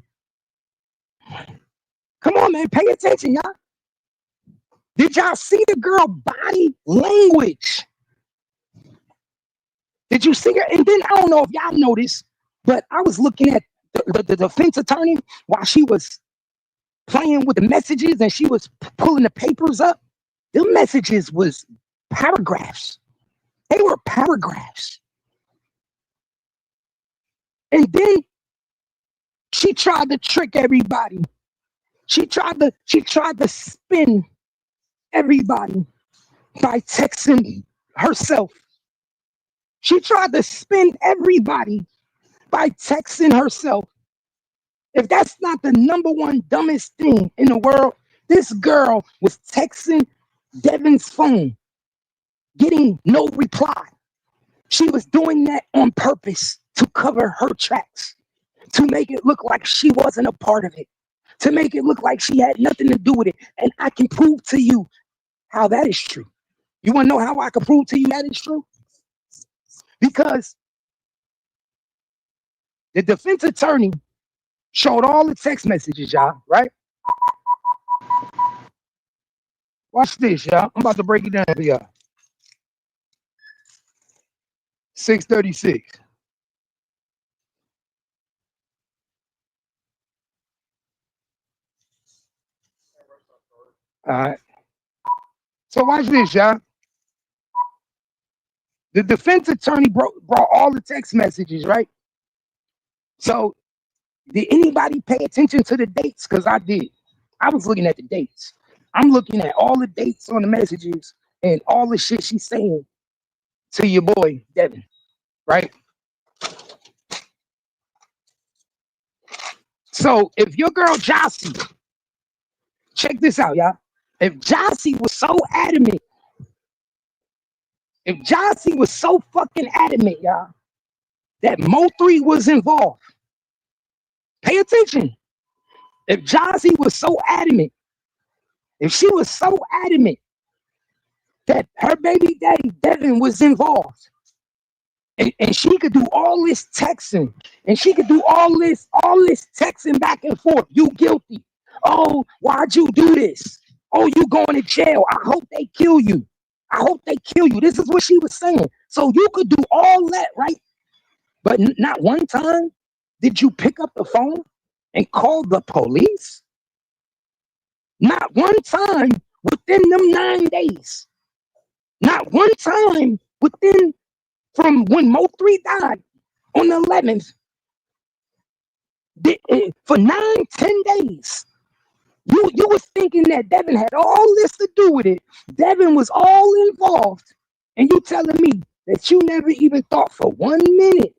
Come on, man. Pay attention, y'all. Did y'all see the girl body language? Did you see her? And then I don't know if y'all noticed, but I was looking at the defense attorney while she was playing with the messages and she was pulling the papers up. The messages was paragraphs. They were paragraphs. And then she tried to trick everybody. She tried to spin everybody by texting herself. She tried to spin everybody by texting herself. If that's not the number one dumbest thing in the world, this girl was texting Devin's phone, getting no reply. She was doing that on purpose to cover her tracks, to make it look like she wasn't a part of it, to make it look like she had nothing to do with it. And I can prove to you how that is true. You want to know how I can prove to you that is true? Because the defense attorney showed all the text messages, y'all, right? Watch this, y'all. I'm about to break it down for y'all. 6:36. All right. So watch this, y'all. The defense attorney brought all the text messages, right? So did anybody pay attention to the dates? Because I did. I was looking at the dates. I'm looking at all the dates on the messages and all the shit she's saying to your boy, Devin, right? So if your girl Jossie, check this out, y'all. If Jossie was so adamant, if Jossie was so fucking adamant, y'all, that Mo3 was involved, pay attention. If Jossie was so adamant, if she was so adamant that her baby daddy Devin was involved, and she could do all this texting, and she could do all this texting back and forth. You guilty. Oh, why'd you do this? Oh, you going to jail. I hope they kill you. I hope they kill you. This is what she was saying. So you could do all that, right? But not one time did you pick up the phone and call the police. Not one time within them 9 days. Not one time within from when Mo3 died on the 11th for 9-10 days. You was thinking that Devin had all this to do with it. Devin was all involved, and you telling me that you never even thought for 1 minute.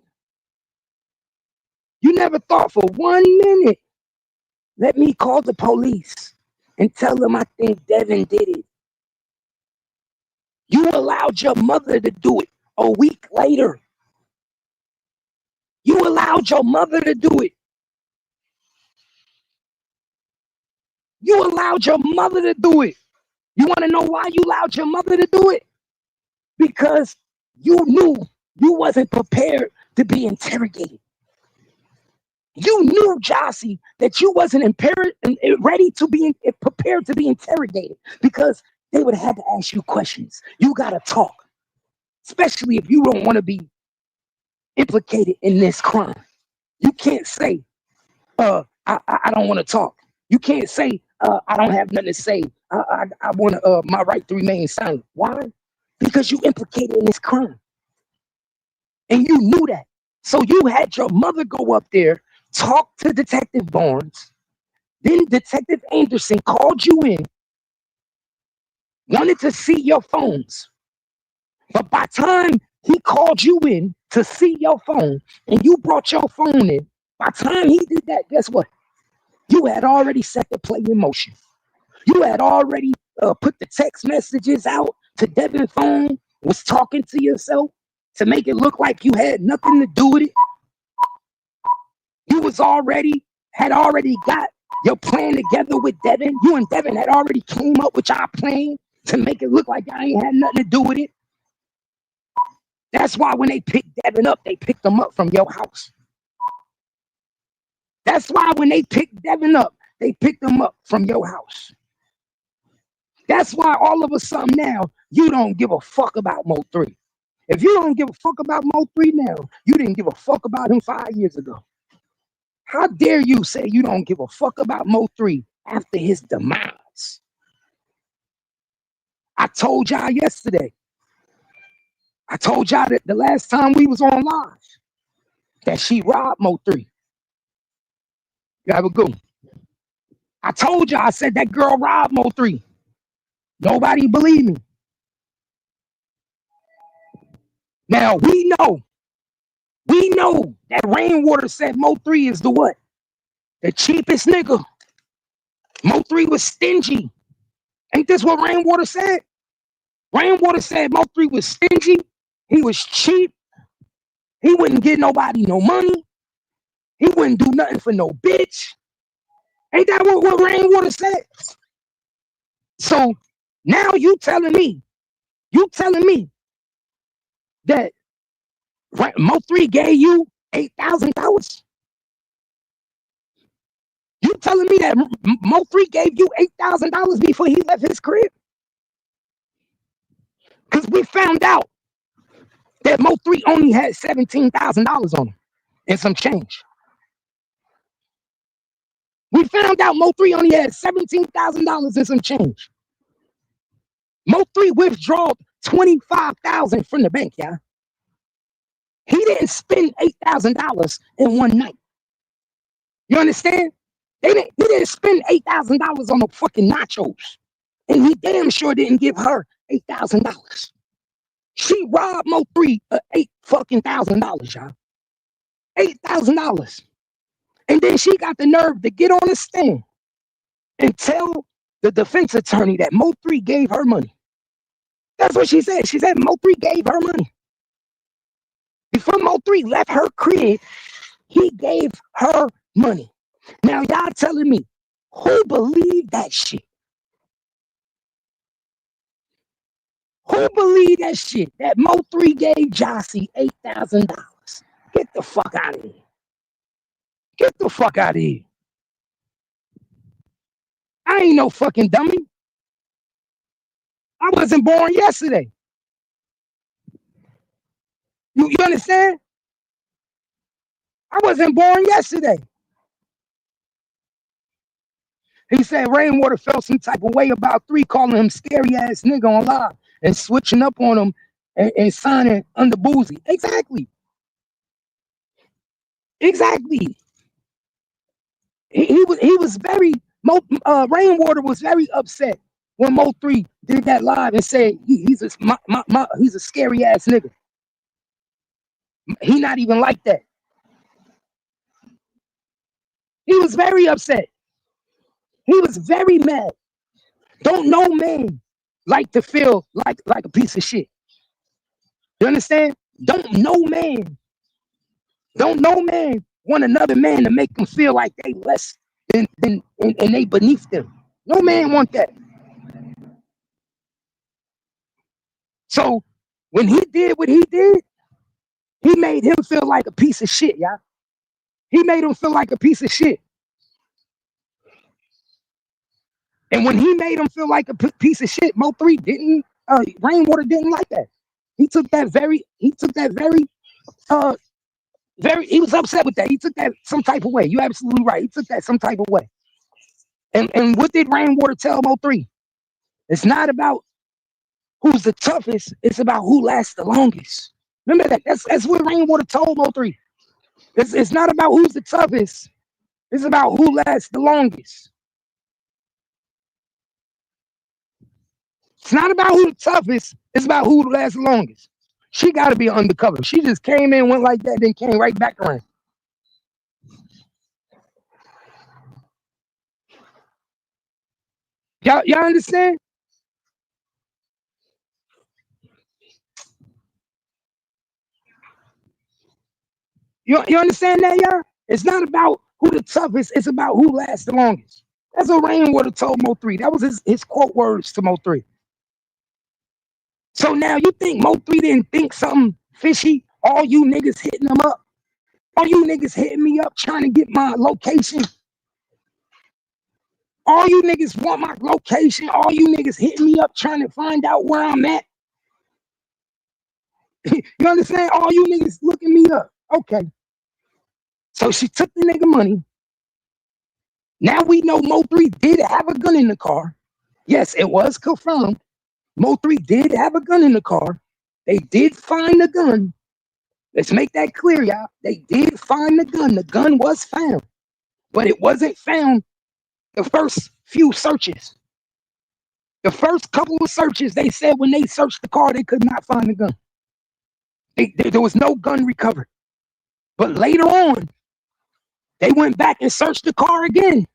You never thought for 1 minute. Let me call the police and tell them I think Devin did it. You allowed your mother to do it a week later. You allowed your mother to do it. You allowed your mother to do it. You want to know why you allowed your mother to do it? Because you knew you wasn't prepared to be interrogated. You knew, Jossie, that you wasn't ready to be prepared to be interrogated because they would have had to ask you questions. You got to talk, especially if you don't want to be implicated in this crime. You can't say, I don't want to talk. You can't say, I don't have nothing to say. I want my right to remain silent. Why? Because you implicated in this crime. And you knew that. So you had your mother go up there, talk to Detective Barnes. Then Detective Anderson called you in, wanted to see your phones. But by the time he called you in to see your phone and you brought your phone in, by the time he did that, guess what? You had already set the play in motion. You had already put the text messages out to Devin's phone, was talking to yourself to make it look like you had nothing to do with it. You had already got your plan together with Devin. You and Devin had already came up with your plan to make it look like I ain't had nothing to do with it. That's why when they picked Devin up, they picked him up from your house. That's why when they picked Devin up, they picked him up from your house. That's why all of a sudden now, you don't give a fuck about Mo3. If you don't give a fuck about Mo3 now, you didn't give a fuck about him 5 years ago. How dare you say you don't give a fuck about Mo3 after his demise? I told y'all yesterday. I told y'all that the last time we was on live that she robbed Mo3. You have a good one. I told y'all, I said that girl robbed Mo3. Nobody believed me. Now we know that Rainwater said Mo3 is the what? The cheapest nigga. Mo3 was stingy. Ain't this what Rainwater said? Rainwater said Mo3 was stingy. He was cheap. He wouldn't give nobody no money. He wouldn't do nothing for no bitch. Ain't that what Rainwater said? So now you telling me that Mo3 gave you $8,000? You telling me that Mo3 gave you $8,000 before he left his crib? Because we found out that Mo3 only had $17,000 on him and some change. We found out Mo3 only had $17,000 and some change. Mo3 withdrew $25,000 from the bank, y'all. He didn't spend $8,000 in one night. You understand? He didn't spend $8,000 on the fucking nachos. And he damn sure didn't give her $8,000. She robbed Mo3 of $8,000, y'all. $8,000. And then she got the nerve to get on the stand and tell the defense attorney that Mo3 gave her money. That's what she said. She said Mo3 gave her money. Before Mo3 left her crib, he gave her money. Now y'all telling me, who believed that shit? Who believed that shit? That Mo3 gave Jossie $8,000. Get the fuck out of here. Get the fuck out of here. I ain't no fucking dummy. I wasn't born yesterday. You understand? I wasn't born yesterday. He said Rainwater felt some type of way about 3 calling him scary ass nigga on live and switching up on him and signing under Boozy. Exactly. Exactly. He was very Rainwater was very upset when Mo3 did that live and said he's a scary ass nigga. He not even like that. He was very upset. He was very mad. Don't no man like to feel like a piece of shit. You understand? Don't no man want another man to make them feel like they less than and they beneath them. No man want that. So when he did what he did, he made him feel like a piece of shit, y'all. He made him feel like a piece of shit. And when he made him feel like a piece of shit, Mo3 didn't, Rainwater didn't like that. He took that very, he was upset with that. He took that some type of way. You're absolutely right. He took that some type of way. And what did Rainwater tell Mo3? It's not about who's the toughest. It's about who lasts the longest. Remember that. That's what Rainwater told Mo3. It's not about who's the toughest. It's about who lasts the longest. It's not about who the toughest. It's about who lasts the longest. She got to be undercover. She just came in, went like that, then came right back around. Y'all understand? You understand that, y'all? It's not about who the toughest. It's about who lasts the longest. That's what Rainwater told Mo3. That was his quote words to Mo3. So now you think Mo3 didn't think something fishy? All you niggas hitting him up? All you niggas hitting me up trying to get my location? All you niggas want my location? All you niggas hitting me up trying to find out where I'm at? You understand? All you niggas looking me up. Okay. So she took the nigga money. Now we know Mo3 did have a gun in the car. Yes, it was confirmed. Mo3 did have a gun in the car. They did find the gun. Let's make that clear, y'all. They did find the gun. The gun was found, but it wasn't found the first few searches. The first couple of searches, they said when they searched the car, they could not find the gun. There was no gun recovered. But later on, they went back and searched the car again.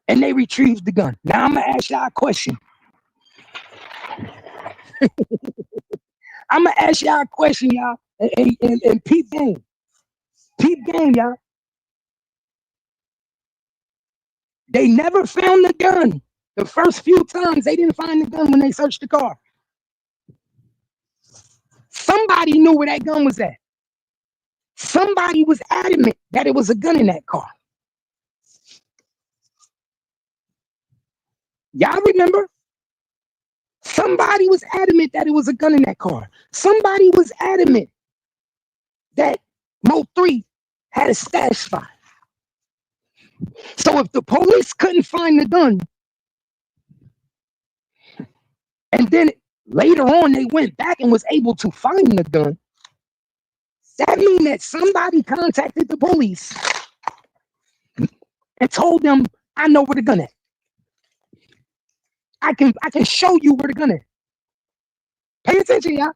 And they retrieved the gun. Now I'm going to ask y'all a question. I'm going to ask y'all a question, y'all. And peep game. Peep game, y'all. They never found the gun. The first few times, they didn't find the gun when they searched the car. Somebody knew where that gun was at. Somebody was adamant that it was a gun in that car. Y'all remember? Somebody was adamant that it was a gun in that car. Somebody was adamant that Mo3 had a stash spot. So if the police couldn't find the gun, and then later on they went back and was able to find the gun, that means that somebody contacted the police and told them, I know where the gun is. I can show you where the gun is. Pay attention, y'all.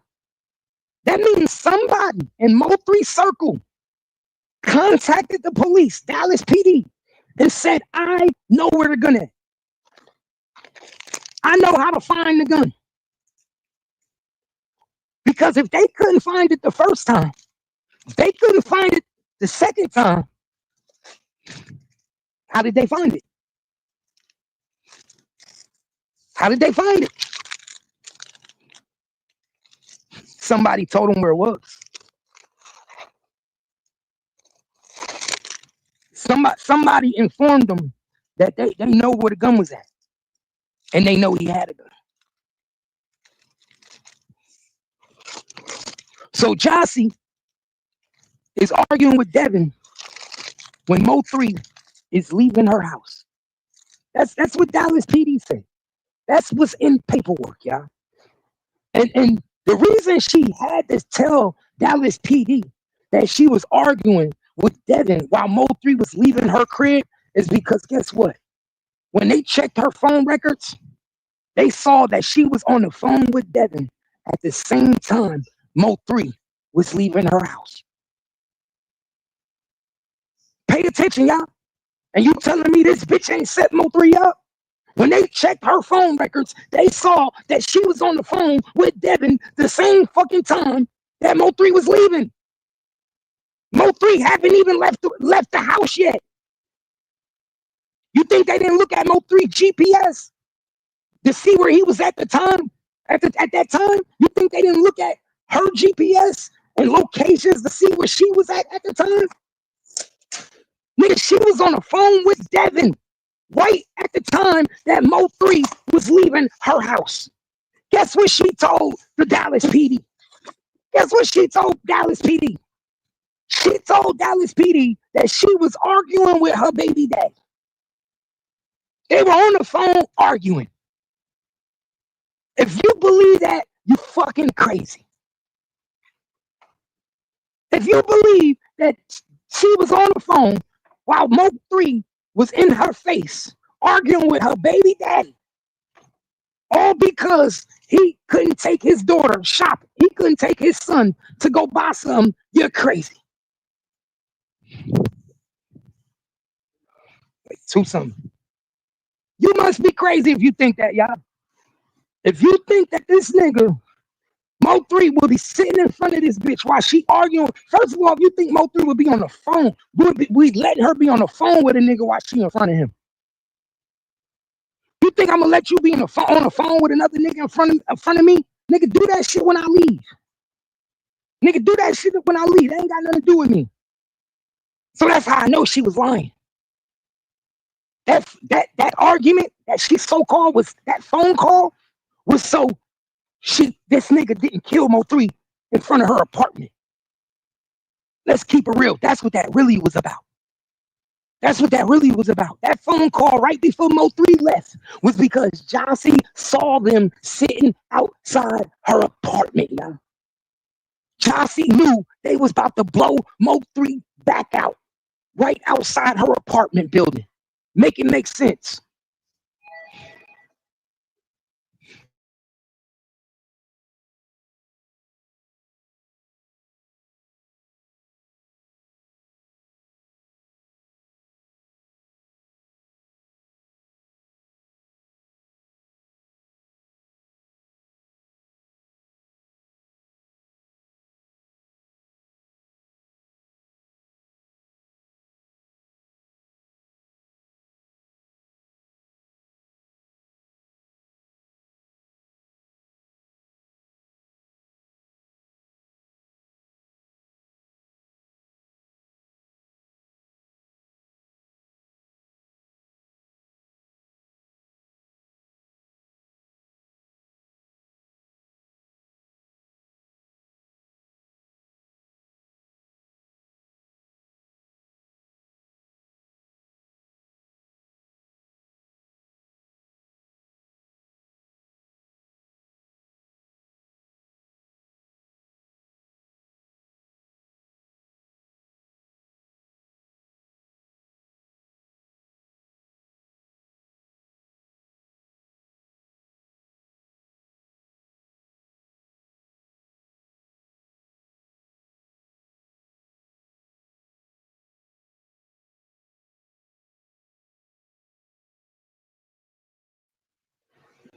That means somebody in Mo3 circle contacted the police, Dallas PD, and said, I know where the gun is. I know how to find the gun. Because if they couldn't find it the first time, if they couldn't find it the second time, how did they find it? How did they find it? Somebody told them where it was. Somebody informed them that they know where the gun was at. And they know he had a gun. So Jossie is arguing with Devin when Mo3 is leaving her house. That's what Dallas PD said. That's what's in paperwork, y'all. And the reason she had to tell Dallas PD that she was arguing with Devin while Mo3 was leaving her crib is because guess what? When they checked her phone records, they saw that she was on the phone with Devin at the same time Mo3 was leaving her house. Pay attention, y'all. And you telling me this bitch ain't set Mo3 up? When they checked her phone records, they saw that she was on the phone with Devin the same fucking time that Mo3 was leaving. Mo3 haven't even left the house yet. You think they didn't look at Mo3 GPS to see where he was at the time? At that time, you think they didn't look at her GPS and locations to see where she was at the time? Nigga, she was on the phone with Devin right at the time that Mo3 was leaving her house. Guess what she told the Dallas PD? Guess what she told Dallas PD? She told Dallas PD that she was arguing with her baby daddy. They were on the phone arguing. If you believe that, you fucking crazy. If you believe that she was on the phone while Mo3 was in her face arguing with her baby daddy, all because he couldn't take his daughter shopping, he couldn't take his son to go buy something, you're crazy. Wait, 2 something. You must be crazy if you think that, y'all. If you think that this nigga Mo3 will be sitting in front of this bitch while she arguing. First of all, if you think Mo3 would be on the phone, we letting her be on the phone with a nigga while she in front of him. You think I'm gonna let you be on the phone with another nigga in front of me? Nigga, do that shit when I leave. Nigga, do that shit when I leave. That ain't got nothing to do with me. So that's how I know she was lying. That argument that she so-called was that phone call was so this nigga didn't kill Mo3 in front of her apartment. Let's keep it real. That's what that really was about. That's what that really was about. That phone call right before Mo3 left was because Jossie saw them sitting outside her apartment, y'all. Jossie knew they was about to blow Mo3 back out right outside her apartment building. Make it make sense.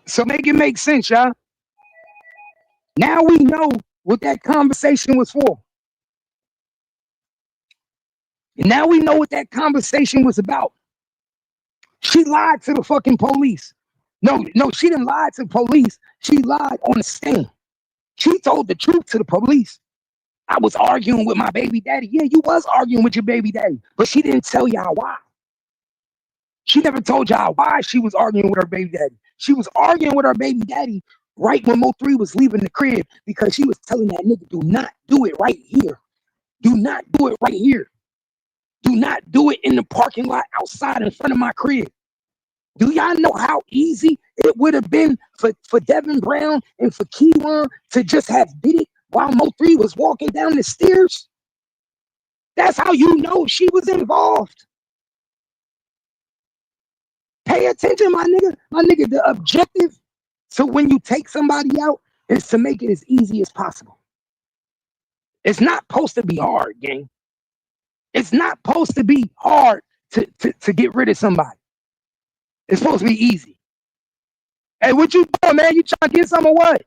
So make it make sense, y'all. Now we know what that conversation was for. And now we know what that conversation was about. She lied to the fucking police. No, she didn't lie to the police. She lied on the stand. She told the truth to the police. I was arguing with my baby daddy. Yeah, you was arguing with your baby daddy, but she didn't tell y'all why. She never told y'all why she was arguing with her baby daddy. She was arguing with her baby daddy right when Mo3 was leaving the crib because she was telling that nigga, do not do it right here. Do not do it right here. Do not do it in the parking lot outside in front of my crib. Do y'all know how easy it would have been for Devin Brown and for Keywan to just have did it while Mo3 was walking down the stairs? That's how you know she was involved. Pay attention, my nigga. My nigga, the objective so when you take somebody out is to make it as easy as possible. It's not supposed to be hard, gang. It's not supposed to be hard to get rid of somebody. It's supposed to be easy. Hey, what you doing, man? You trying to get some or what?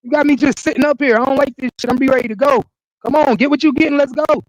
You got me just sitting up here. I don't like this shit. I'm be ready to go. Come on, get what you getting. Let's go.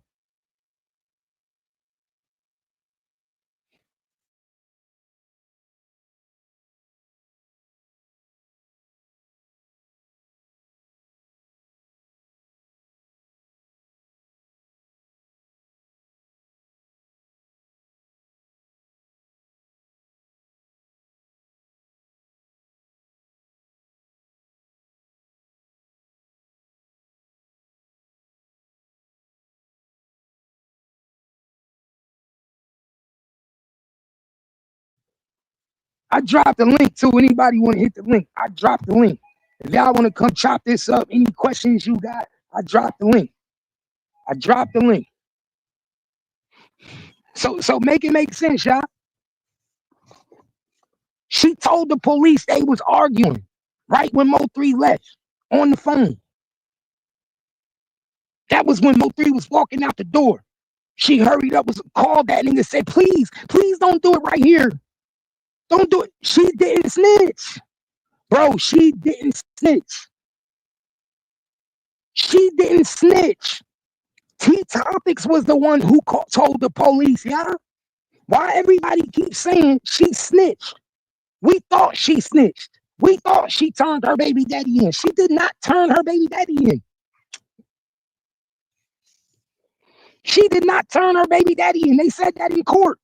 I dropped the link too. Anybody want to hit the link? I dropped the link. If y'all want to come chop this up, any questions you got, I dropped the link. I dropped the link. So make it make sense, y'all. She told the police they was arguing right when Mo3 left on the phone. That was when Mo3 was walking out the door. She hurried up, was called that nigga, said, please, please don't do it right here. Don't do it. She didn't snitch. Bro, she didn't snitch. She didn't snitch. T Topics was the one who told the police, yeah? Why everybody keeps saying she snitched? We thought she snitched. We thought she turned her baby daddy in. She did not turn her baby daddy in. She did not turn her baby daddy in. They said that in court.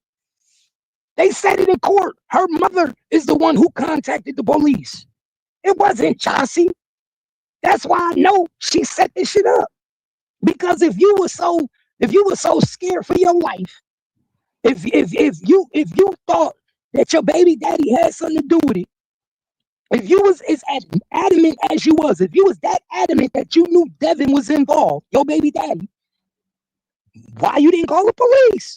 They said it in court. Her mother is the one who contacted the police. It wasn't Chauncey. That's why I know she set this shit up. Because if you were so scared for your life, if you thought that your baby daddy had something to do with it, if you was as adamant as you was, if you was that adamant that you knew Devin was involved, your baby daddy, why you didn't call the police?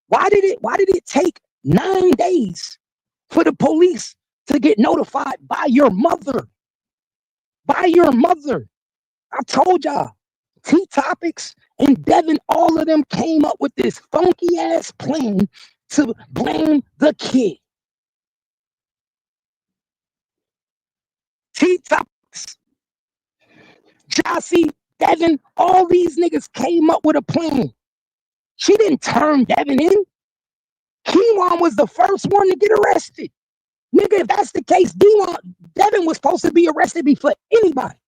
Why did it take 9 days for the police to get notified by your mother? By your mother. I told y'all, T Topics and Devin, all of them came up with this funky ass plan to blame the kid. T Topics, Jossie, Devin, all these niggas came up with a plan. She didn't turn Devin in. Keywan was the first one to get arrested. Nigga, if that's the case, Devin was supposed to be arrested before anybody.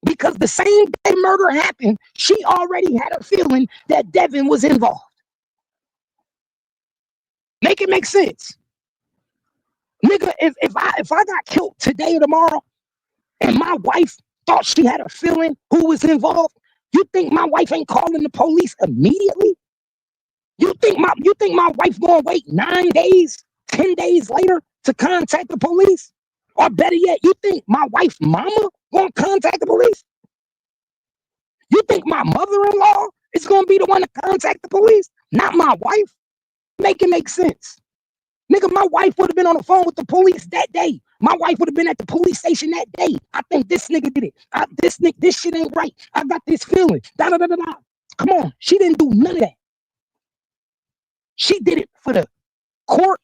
Because the same day murder happened, she already had a feeling that Devin was involved. Make it make sense. Nigga, if I got killed today or tomorrow and my wife thought she had a feeling who was involved, you think my wife ain't calling the police immediately? You think my wife gonna wait 9 days, 10 days later to contact the police? Or better yet, you think my wife's mama gonna contact the police? You think my mother-in-law is gonna be the one to contact the police? Not my wife? Make it make sense. Nigga, my wife would have been on the phone with the police that day. My wife would have been at the police station that day. I think this nigga did it. This shit ain't right. I got this feeling. Da, da, da, da, da. Come on. She didn't do none of that. She did it for the court.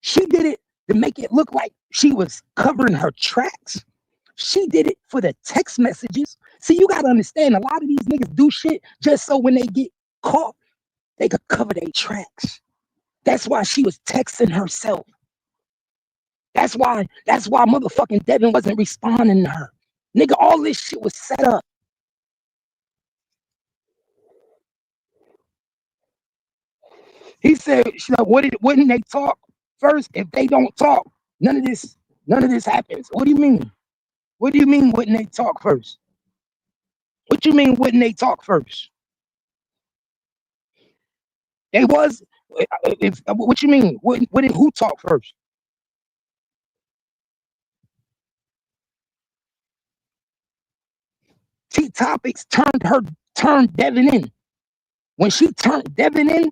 She did it to make it look like she was covering her tracks. She did it for the text messages. See, you gotta understand, a lot of these niggas do shit just so when they get caught, they could cover their tracks. That's why she was texting herself. That's why motherfucking Devin wasn't responding to her. Nigga, all this shit was set up. He said, wouldn't they talk first? If they don't talk, none of this happens. What do you mean? What do you mean wouldn't they talk first? What you mean wouldn't they talk first? They was if what you mean? Wouldn't who talk first? T Topics turned Devin in. When she turned Devin in,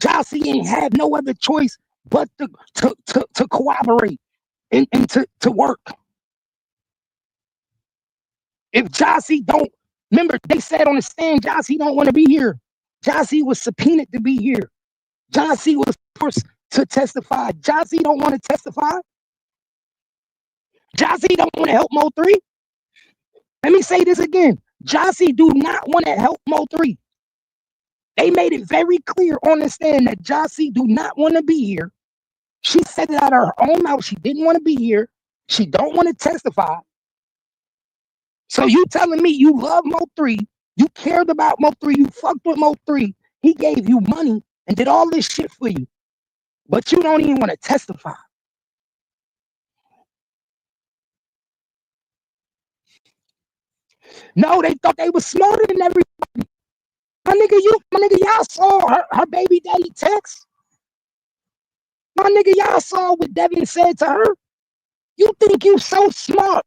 Jossie ain't had no other choice but to cooperate and to work. If Jossie don't, remember they said on the stand, Jossie don't want to be here. Jossie was subpoenaed to be here. Jossie was forced to testify. Jossie don't want to testify. Jossie don't want to help Mo3. Let me say this again. Jossie do not want to help Mo3. They made it very clear on the stand that Jossie do not want to be here. She said it out of her own mouth. She didn't want to be here. She don't want to testify. So you telling me you love Mo3, you cared about Mo3, you fucked with Mo3, he gave you money and did all this shit for you, but you don't even want to testify. No, they thought they was smarter than everybody. My nigga, y'all saw her baby daddy text. My nigga, y'all saw what Devin said to her. You think you so smart.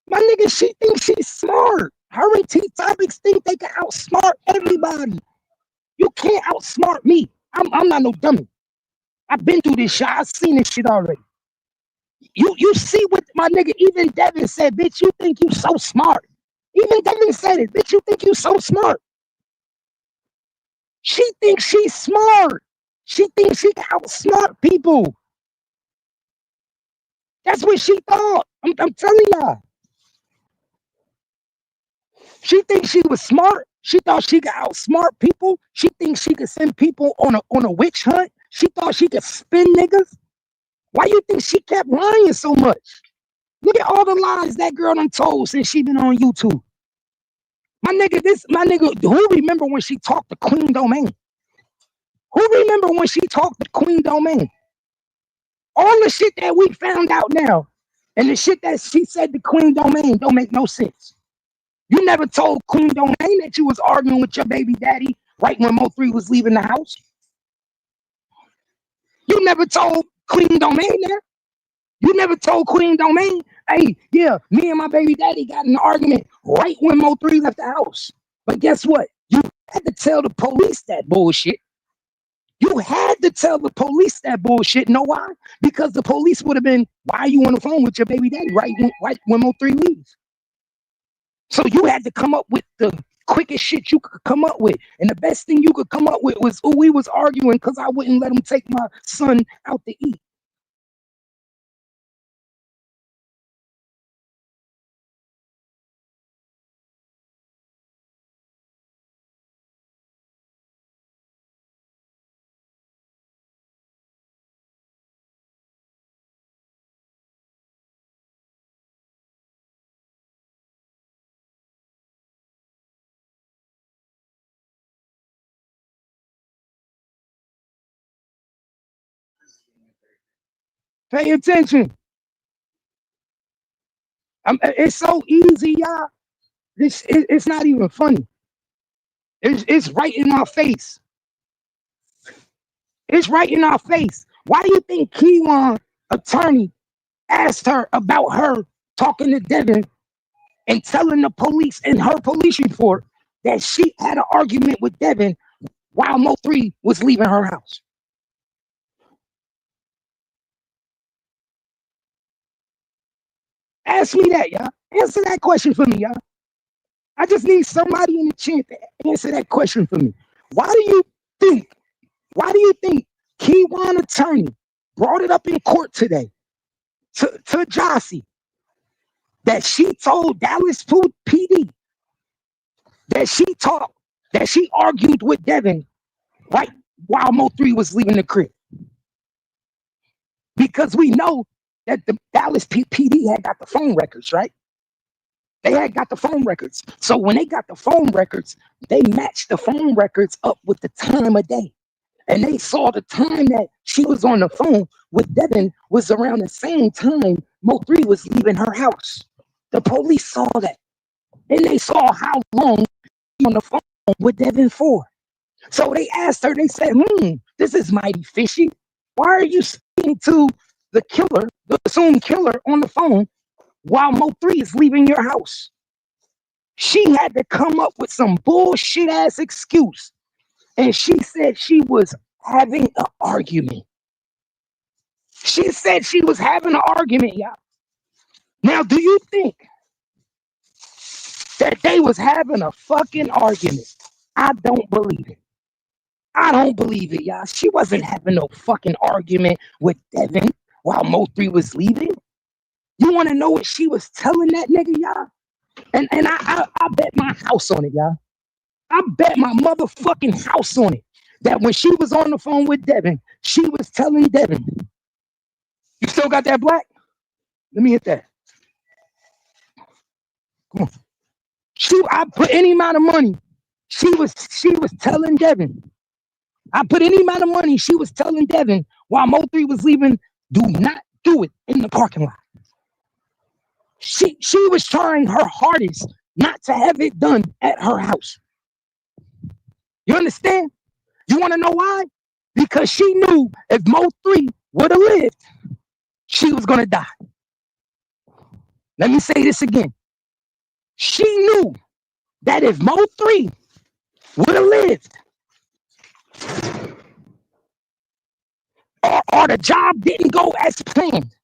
My nigga, she thinks she's smart. Her and T Topics think they can outsmart everybody. You can't outsmart me. I'm not no dummy. I've been through this shit. I've seen this shit already. You see what my nigga, even Devin said, bitch, you think you so smart. Even Devin said it, bitch, you think you so smart. She thinks she's smart. She thinks she can outsmart people. That's what she thought. I'm telling y'all. She thinks she was smart. She thought she could outsmart people. She thinks she could send people on a witch hunt. She thought she could spin niggas. Why you think she kept lying so much? Look at all the lies that girl done told since she been on YouTube. My nigga, who remember when she talked to Queen Domain? Who remember when she talked to Queen Domain? All the shit that we found out now, and the shit that she said to Queen Domain don't make no sense. You never told Queen Domain that you was arguing with your baby daddy right when Mo3 was leaving the house. You never told Queen Domain that. You never told Queen Domain, hey, yeah, me and my baby daddy got in an argument right when Mo3 left the house. But guess what? You had to tell the police that bullshit. You had to tell the police that bullshit. Know why? Because the police would have been, why are you on the phone with your baby daddy right when Mo3 leaves? So you had to come up with the quickest shit you could come up with. And the best thing you could come up with was, oh, we was arguing because I wouldn't let him take my son out to eat. Pay attention. It's so easy, y'all. It's not even funny. It's right in our face. It's right in our face. Why do you think Keywan attorney asked her about her talking to Devin and telling the police in her police report that she had an argument with Devin while Mo3 was leaving her house? Ask me that, y'all. Answer that question for me, y'all. I just need somebody in the chat to answer that question for me. Why do you think Keywan attorney brought it up in court today to Jossie that she told Dallas PD that she argued with Devin right while Mo3 was leaving the crib. Because we know that the Dallas PD had got the phone records, right? They had got the phone records. So when they got the phone records, they matched the phone records up with the time of day. And they saw the time that she was on the phone with Devin was around the same time Mo3 was leaving her house. The police saw that. And they saw how long she was on the phone with Devin for. So they asked her, they said, this is mighty fishy. Why are you speaking to the killer, the assumed killer, on the phone while Mo3 is leaving your house? She had to come up with some bullshit ass excuse. And she said she was having an argument. She said she was having an argument, y'all. Now, do you think that they was having a fucking argument? I don't believe it. I don't believe it, y'all. She wasn't having no fucking argument with Devin while Mo3 was leaving. You want to know what she was telling that nigga, y'all? And I bet my house on it, y'all. I bet my motherfucking house on it that when she was on the phone with Devin, she was telling Devin, you still got that black? Let me hit that. Come on. I put any amount of money. She was telling Devin. I put any amount of money. She was telling Devin while Mo3 was leaving, do not do it in the parking lot. She was trying her hardest not to have it done at her house. You understand? You want to know why? Because she knew if Mo3 would have lived, she was going to die. Let me say this again. She knew that if Mo3 would have lived, or the job didn't go as planned,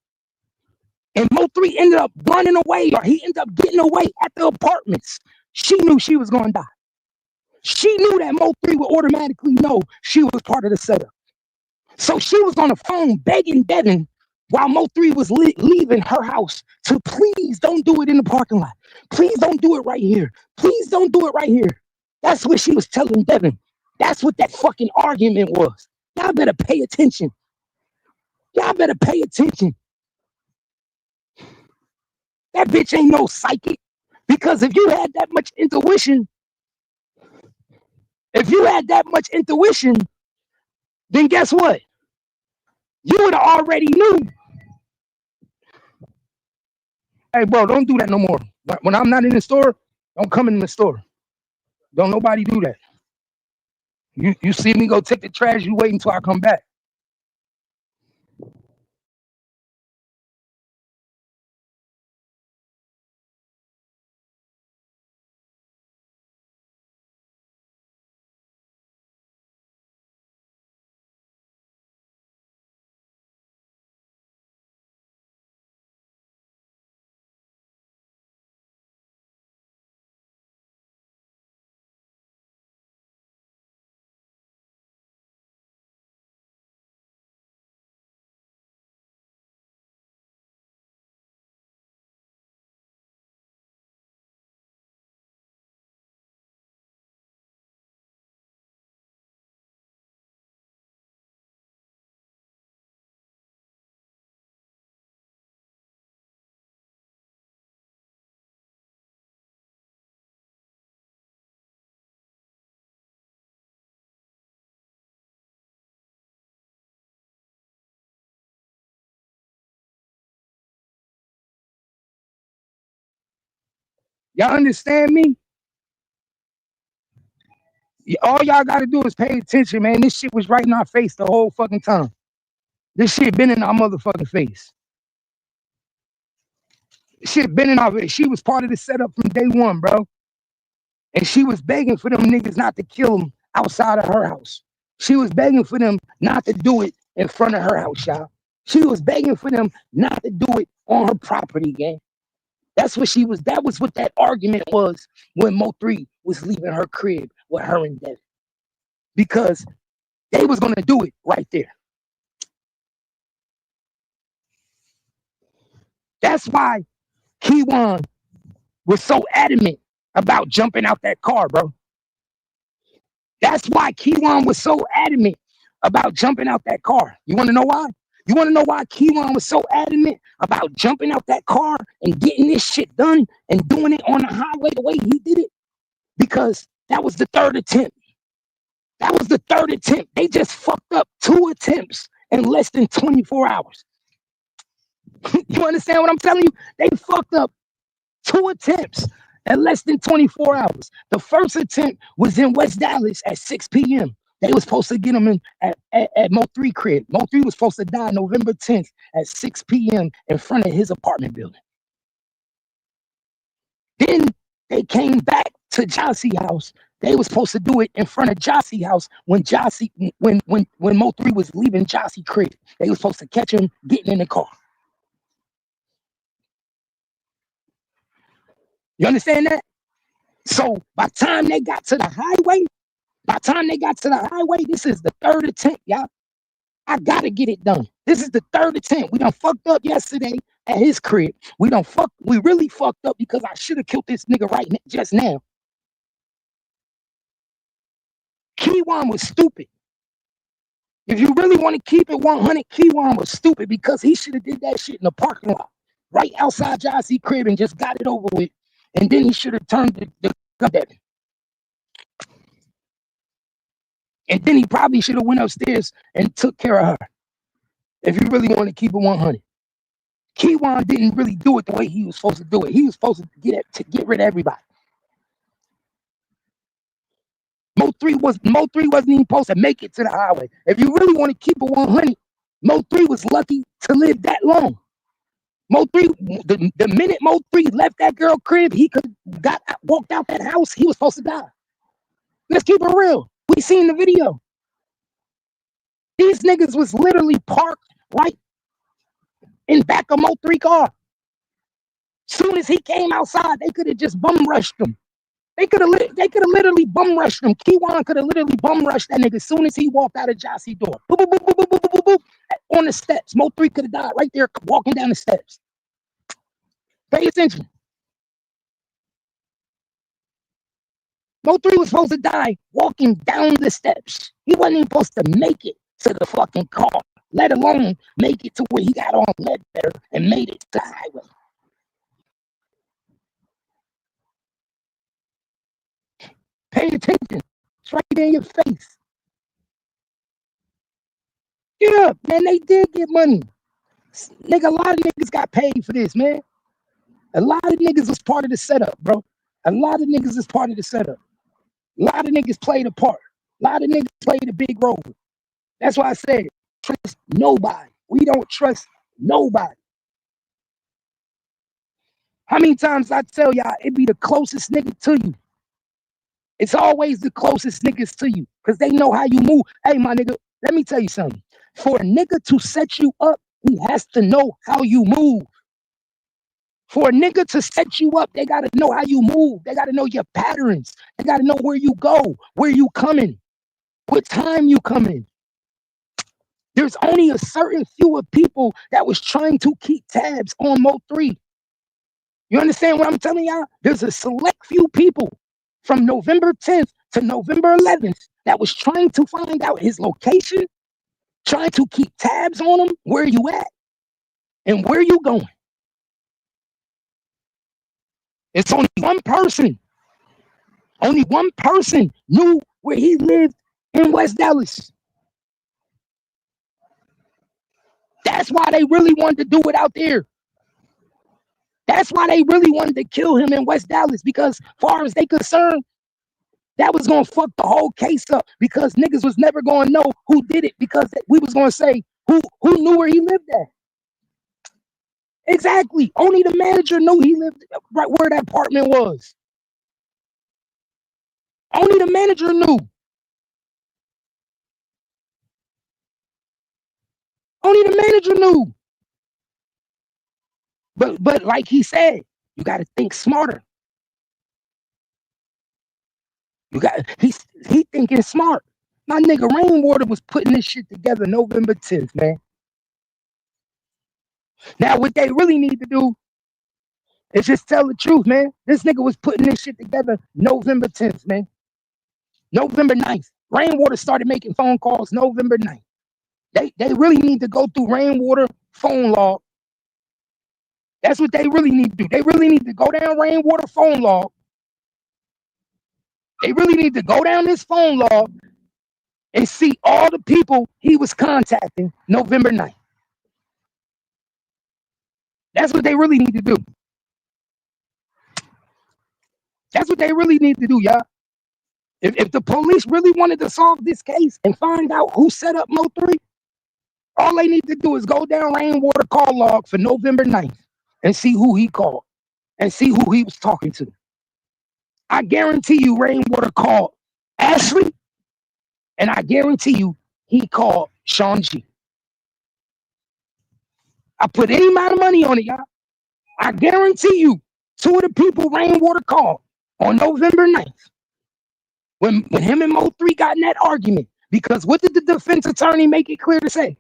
and Mo3 ended up running away, or he ended up getting away at the apartments, she knew she was going to die. She knew that Mo3 would automatically know she was part of the setup. So she was on the phone begging Devin while Mo3 was leaving her house to please don't do it in the parking lot. Please don't do it right here. Please don't do it right here. That's what she was telling Devin. That's what that fucking argument was. Y'all better pay attention. Y'all better pay attention. That bitch ain't no psychic. Because if you had that much intuition, then guess what? You would have already knew. Hey, bro, don't do that no more. When I'm not in the store, don't come in the store. Don't nobody do that. You see me go take the trash, you wait until I come back. Y'all understand me? All y'all got to do is pay attention, man. This shit was right in our face the whole fucking time. This shit been in our motherfucking face. Shit been in our face. She was part of the setup from day one, bro. And she was begging for them niggas not to kill him outside of her house. She was begging for them not to do it in front of her house, y'all. She was begging for them not to do it on her property, gang. That was what that argument was when Mo3 was leaving her crib with her and Devin. Because they was gonna do it right there. That's why Keywan was so adamant about jumping out that car, bro. That's why Keywan was so adamant about jumping out that car. You want to know why? You want to know why Keywan was so adamant about jumping out that car and getting this shit done and doing it on the highway the way he did it? Because that was the third attempt. That was the third attempt. They just fucked up 2 attempts in less than 24 hours. You understand what I'm telling you? They fucked up 2 attempts in less than 24 hours. The first attempt was in West Dallas at 6 p.m. They was supposed to get him in at Mo3 crib. Mo3 was supposed to die November 10th at 6 p.m. in front of his apartment building. Then they came back to Jossie house. They was supposed to do it in front of Jossie house when Mo3 was leaving Jossie crib. They was supposed to catch him getting in the car. You understand that? So by the time they got to the highway, this is the third attempt, y'all. I gotta get it done. This is the third attempt. We done fucked up yesterday at his crib. We really fucked up because I should have killed this nigga just now. Keywan was stupid. If you really want to keep it 100, Keywan was stupid because he should have did that shit in the parking lot, right outside Jossie crib and just got it over with. And then he should have turned the gun at him. And then he probably should have went upstairs and took care of her. If you really want to keep it 100. Keywan didn't really do it the way he was supposed to do it. He was supposed to get rid of everybody. Mo3 wasn't even supposed to make it to the highway. If you really want to keep it 100, Mo3 was lucky to live that long. Mo3, the minute Mo3 left that girl crib, he could walked out that house. He was supposed to die. Let's keep it real. We seen the video. These niggas was literally parked right in back of Mo3 car. Soon as he came outside, they could have just bum rushed him. They could have literally bum rushed him. Keywan could have literally bum rushed that nigga as soon as he walked out of Jossie door. Boop, boop, boop, boop, boop, boop, boop, boop, on the steps. Mo3 could have died right there walking down the steps. Pay attention. Mo3 was supposed to die walking down the steps. He wasn't even supposed to make it to the fucking car, let alone make it to where he got on lead better and made it to the highway. Pay attention. It's right there in your face. Yeah, man, they did get money. Nigga, a lot of niggas got paid for this, man. A lot of niggas was part of the setup, bro. A lot of niggas is part of the setup. A lot of niggas played a part. A lot of niggas played a big role. That's why I said, trust nobody. We don't trust nobody. How many times I tell y'all it be the closest nigga to you? It's always the closest niggas to you because they know how you move. Hey, my nigga, let me tell you something. For a nigga to set you up, he has to know how you move. For a nigga to set you up, they got to know how you move. They got to know your patterns. They got to know where you go, where you coming, what time you coming. There's only a certain few of people that was trying to keep tabs on Mo3. You understand what I'm telling y'all? There's a select few people from November 10th to November 11th that was trying to find out his location, trying to keep tabs on him, where you at, and where you going. It's only one person knew where he lived in West Dallas. That's why they really wanted to do it out there. That's why they really wanted to kill him in West Dallas, because far as they concerned, that was going to fuck the whole case up, because niggas was never going to know who did it, because we was going to say who knew where he lived at. Exactly. Only the manager knew he lived right where that apartment was. Only the manager knew. Only the manager knew. But like he said, you got to think smarter. He thinking smart. My nigga Rainwater was putting this shit together November 10th, man. Now, what they really need to do is just tell the truth, man. This nigga was putting this shit together November 10th, man. November 9th. Rainwater started making phone calls November 9th. They really need to go through Rainwater phone log. That's what they really need to do. They really need to go down Rainwater phone log. They really need to go down this phone log and see all the people he was contacting November 9th. That's what they really need to do. That's what they really need to do, y'all. If the police really wanted to solve this case and find out who set up Mo3, all they need to do is go down Rainwater call log for November 9th and see who he called and see who he was talking to. I guarantee you Rainwater called Ashley, and I guarantee you he called Sean G. I put any amount of money on it, y'all. I guarantee you 2 of the people Rainwater called on November 9th when him and Mo3 got in that argument. Because what did the defense attorney make it clear to say?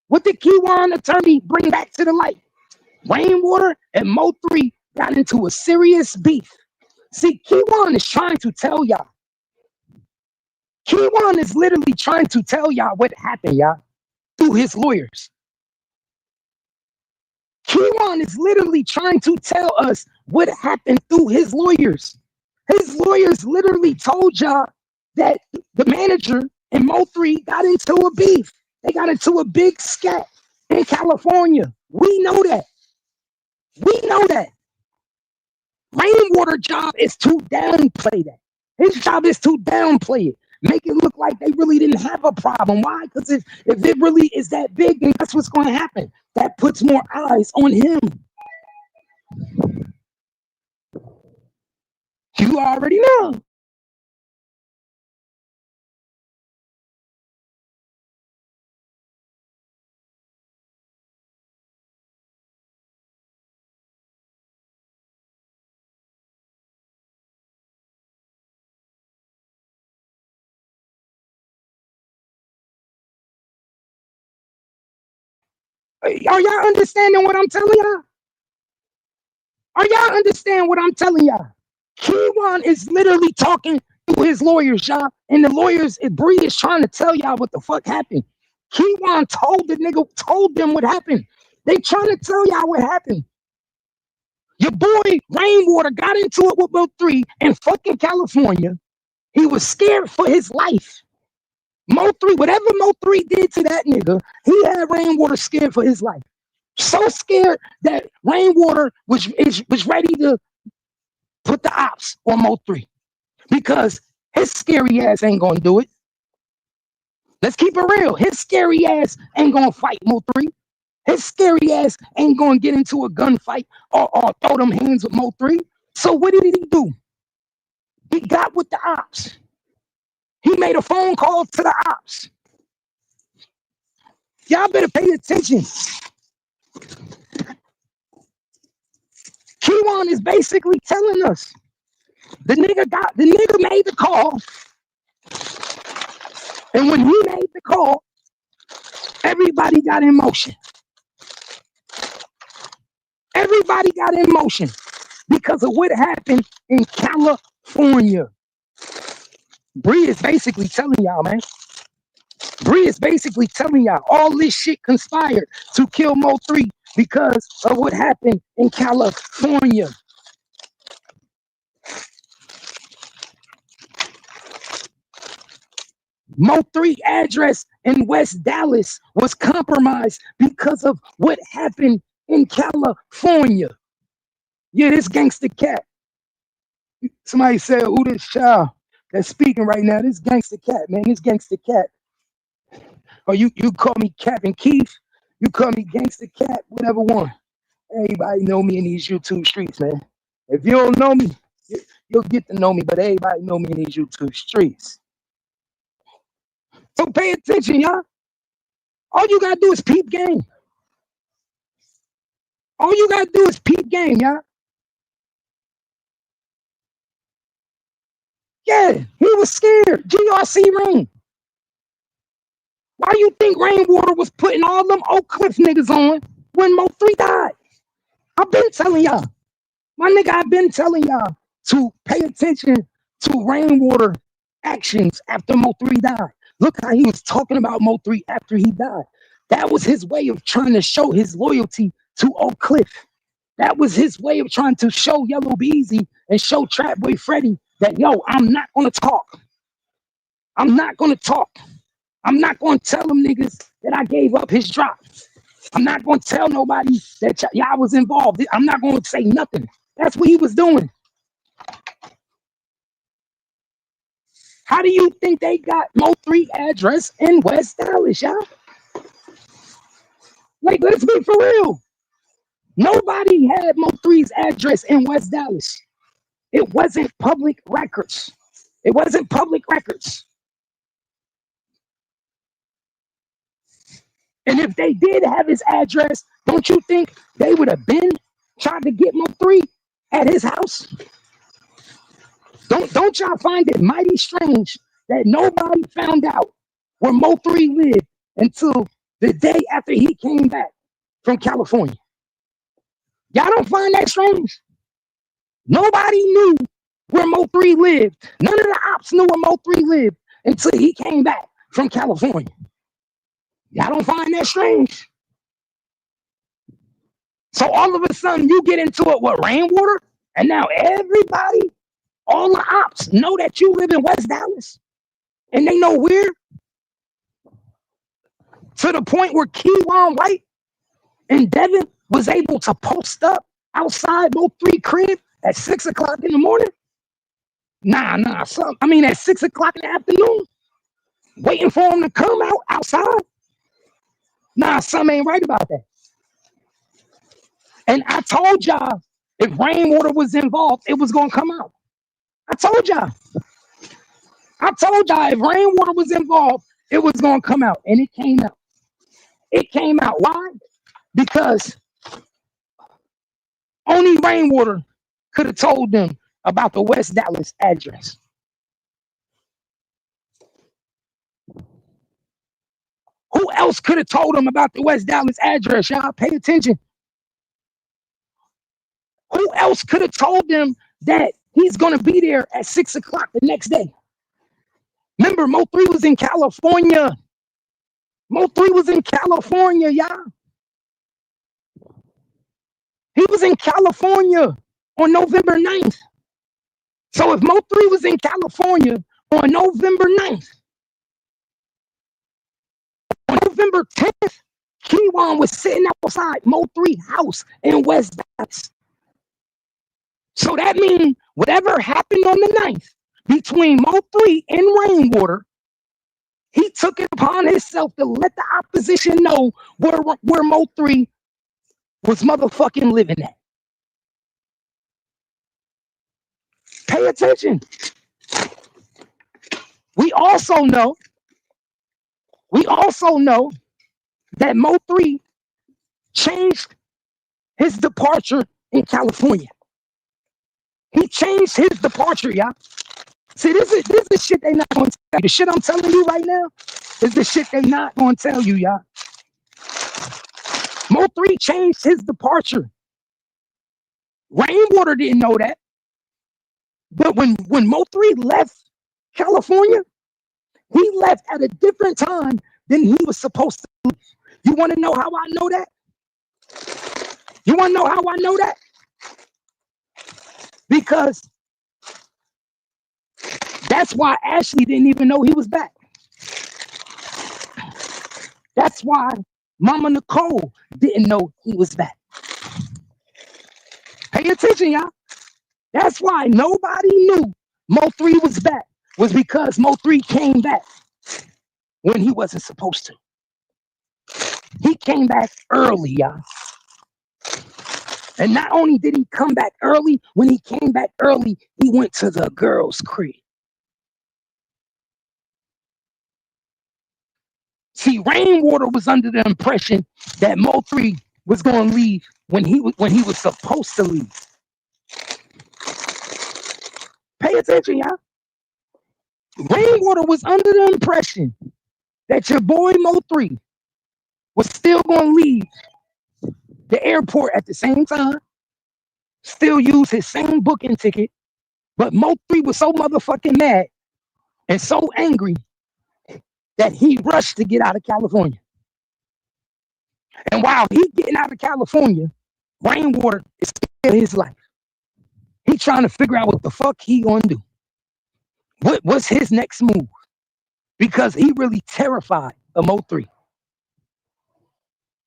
What did Keywan attorney bring back to the light? Rainwater and Mo3 got into a serious beef. See, Keywan is trying to tell y'all. Keywan is literally trying to tell y'all what happened, y'all, through his lawyers. Keywan is literally trying to tell us what happened through his lawyers. His lawyers literally told y'all that the manager and Mo3 got into a beef. They got into a big scat in California. We know that. We know that. Rainwater's job is to downplay that. His job is to downplay it. Make it look like they really didn't have a problem. Why? Because if it really is that big, then that's what's going to happen. That puts more eyes on him. You already know. Are y'all understanding what I'm telling y'all? Are y'all understand what I'm telling y'all? Keywan is literally talking to his lawyers, y'all, and the lawyers, Bree is trying to tell y'all what the fuck happened. Keywan told them what happened. They trying to tell y'all what happened. Your boy Rainwater got into it with Mo3 in fucking California. He was scared for his life. Mo3, whatever Mo3 did to that nigga, he had Rainwater scared for his life. So scared that Rainwater was ready to put the ops on Mo3 because his scary ass ain't gonna do it. Let's keep it real. His scary ass ain't gonna fight Mo3. His scary ass ain't gonna get into a gunfight or throw them hands with Mo3. So what did he do? He got with the ops. He made a phone call to the ops. Y'all better pay attention. Keywan is basically telling us the nigga made the call, and when he made the call, everybody got in motion. Everybody got in motion because of what happened in California. Bree is basically telling y'all, man. Bree is basically telling y'all all this shit conspired to kill Mo3 because of what happened in California. Mo3 address in West Dallas was compromised because of what happened in California. Yeah, this gangster cat. Somebody said, who this child that's speaking right now? This gangster cat, man. This gangster cat. Or you call me Captain Keith. You call me gangster cat, whatever one. Everybody know me in these YouTube streets, man. If you don't know me, you'll get to know me, but everybody know me in these YouTube streets. So pay attention, y'all. All you gotta do is peep game. All you gotta do is peep game, y'all. Yeah, he was scared. GRC Rain. Why you think Rainwater was putting all them Oak Cliff niggas on when Mo3 died. I've been telling y'all. My nigga, I've been telling y'all to pay attention to Rainwater actions after Mo3 died. Look how he was talking about Mo3 after he died. That was his way of trying to show his loyalty to Oak Cliff. That was his way of trying to show Yellow Beezy and show Trap Boy Freddy that, yo, I'm not going to talk. I'm not going to talk. I'm not going to tell them niggas that I gave up his drop. I'm not going to tell nobody that y'all was involved. I'm not going to say nothing. That's what he was doing. How do you think they got Mo3 address in West Dallas, y'all? Like, let's be for real. Nobody had Mo3's address in West Dallas. It wasn't public records. It wasn't public records. And if they did have his address, don't you think they would have been trying to get Mo3 at his house? Don't y'all find it mighty strange that nobody found out where Mo3 lived until the day after he came back from California? Y'all don't find that strange? Nobody knew where Mo3 lived. None of the ops knew where Mo3 lived until he came back from California. Y'all don't find that strange? So all of a sudden you get into it with Rainwater, and now everybody, all the ops know that you live in West Dallas, and they know where, to the point where Keywan White and Devin was able to post up outside Mo3 crib at 6 o'clock in the morning. At 6 o'clock in the afternoon, waiting for him to come out outside. Something ain't right about that. And I told y'all, if Rainwater was involved, it was gonna come out. I told y'all if Rainwater was involved, it was gonna come out, and it came out. It came out. Why? Because only Rainwater could have told them about the West Dallas address. Who else could have told them about the West Dallas address? Y'all pay attention. Who else could have told them that he's going to be there at 6 o'clock the next day? Remember, Mo3 was in California. Mo3 was in California, y'all. He was in California on November 9th. So if Mo3 was in California on November 9th, on November 10th, Keywan was sitting outside Mo3 house in West Dallas. So that means whatever happened on the 9th between Mo3 and Rainwater, he took it upon himself to let the opposition know where Mo3 was motherfucking living at. Pay attention. We also know that Mo3 changed his departure in California. He changed his departure, y'all. See, this is shit they not going to tell you. The shit I'm telling you right now is the shit they not going to tell you, y'all. Mo3 changed his departure. Rainwater didn't know that. But when Mo3 left California, he left at a different time than he was supposed to leave. You want to know how I know that? You want to know how I know that? Because that's why Ashley didn't even know he was back. That's why Mama Nicole didn't know he was back. Pay attention, y'all. That's why nobody knew Mo3 was back, was because Mo3 came back when he wasn't supposed to. He came back early, y'all. And not only did he come back early, when he came back early, he went to the girl's crib. See, Rainwater was under the impression that Mo3 was going to leave when he was supposed to leave. Pay attention, y'all. Rainwater was under the impression that your boy Mo3 was still going to leave the airport at the same time, still used his same booking ticket, but Mo3 was so motherfucking mad and so angry that he rushed to get out of California. And while he getting out of California, rainwater is still his life. He trying to figure out what the fuck he gonna do. What's his next move? Because he really terrified of Mo3.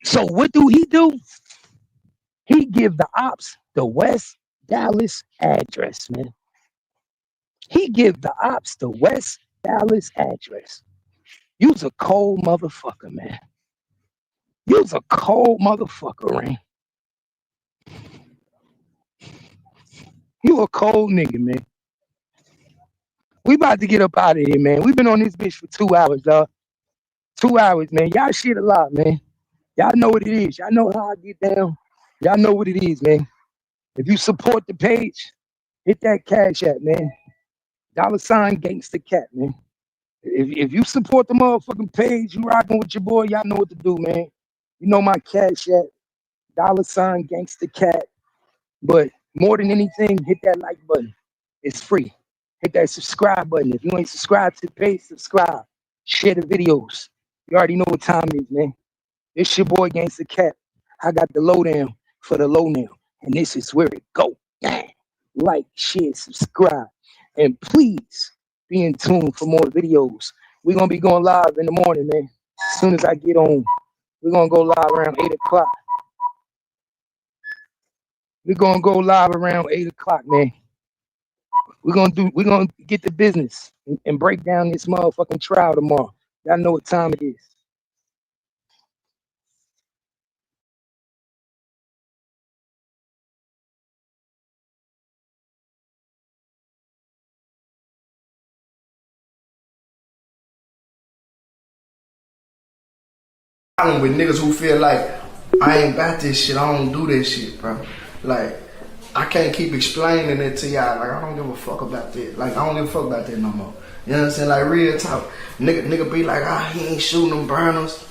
So what do? He give the ops the West Dallas address, man. He give the ops the West Dallas address. You's a cold motherfucker, man. You's a cold motherfucker, Rain. You a cold nigga, man. We about to get up out of here, man. We've been on this bitch for 2 hours, dog. 2 hours, man. Y'all shit a lot, man. Y'all know what it is. Y'all know how I get down. Y'all know what it is, man. If you support the page, hit that cash app, man. $ Gangsta Cat, man. If you support the motherfucking page, you rocking with your boy, y'all know what to do, man. You know my cash app, $ Gangsta Cat. But more than anything, hit that like button. It's free. Hit that subscribe button. If you ain't subscribed to the page, subscribe. Share the videos. You already know what time it is, man. It's your boy Gangsta Cat. I got the lowdown for the low now. And this is where it go. Damn. Like, share, subscribe. And please be in tune for more videos. We're going to be going live in the morning, man. As soon as I get on, we're going to go live around 8 o'clock. We're going to go live around 8 o'clock, man. We're gonna get the business and break down this motherfucking trial tomorrow. Y'all know what time it is. With niggas who feel like I ain't got this shit, I don't do this shit, bro. Like, I can't keep explaining it to y'all. Like, I don't give a fuck about that. Like, I don't give a fuck about that no more. You know what I'm saying? Like, real talk. Nigga be like, he ain't shooting them burners.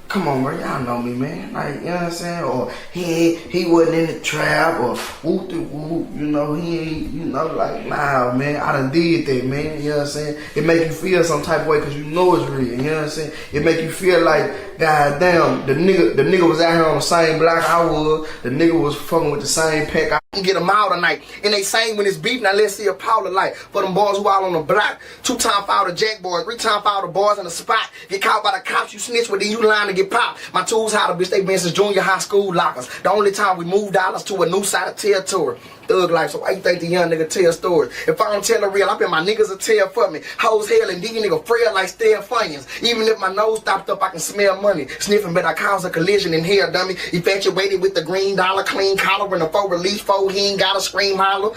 Come on, bro, y'all know me, man. Like, you know what I'm saying? Or he wasn't in the trap, or whoop, you know, he ain't, you know, like, nah, man, I done did that, man. You know what I'm saying? It make you feel some type of way because you know it's real, you know what I'm saying? It make you feel like, god damn, the nigga was out here on the same block I was, the nigga was fucking with the same pack. I can get them out tonight. And they saying when it's beef, now let's see a Paula like. For them boys who all on the block, 2-time foul the jack boys, 3-time foul the boys in the spot. Get caught by the cops, you snitch, but then you lying to get popped. My tools how to bitch, they been since junior high school lockers. The only time we moved dollars to a new side of territory. Thug life, so why you think the young nigga tell stories? If I don't tell the real, I bet my niggas will tell for me. Hoes hell and these niggas frail like stale funyuns. Even if my nose stopped up, I can smell money. Sniffing, but I cause a collision in here, dummy. Infatuated with the green dollar, clean collar, and the faux release foe, he ain't gotta scream holler.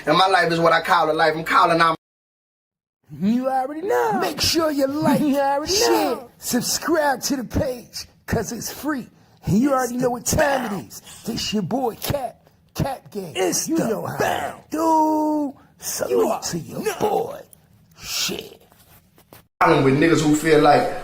And my life is what I call a life. I'm calling out. You already know. Make sure you like, share, subscribe to the page, cause it's free. And you already know what time it is. This your boy Cat Gang. It's you know how. Dude, salute to your boy. Shit. With niggas who feel like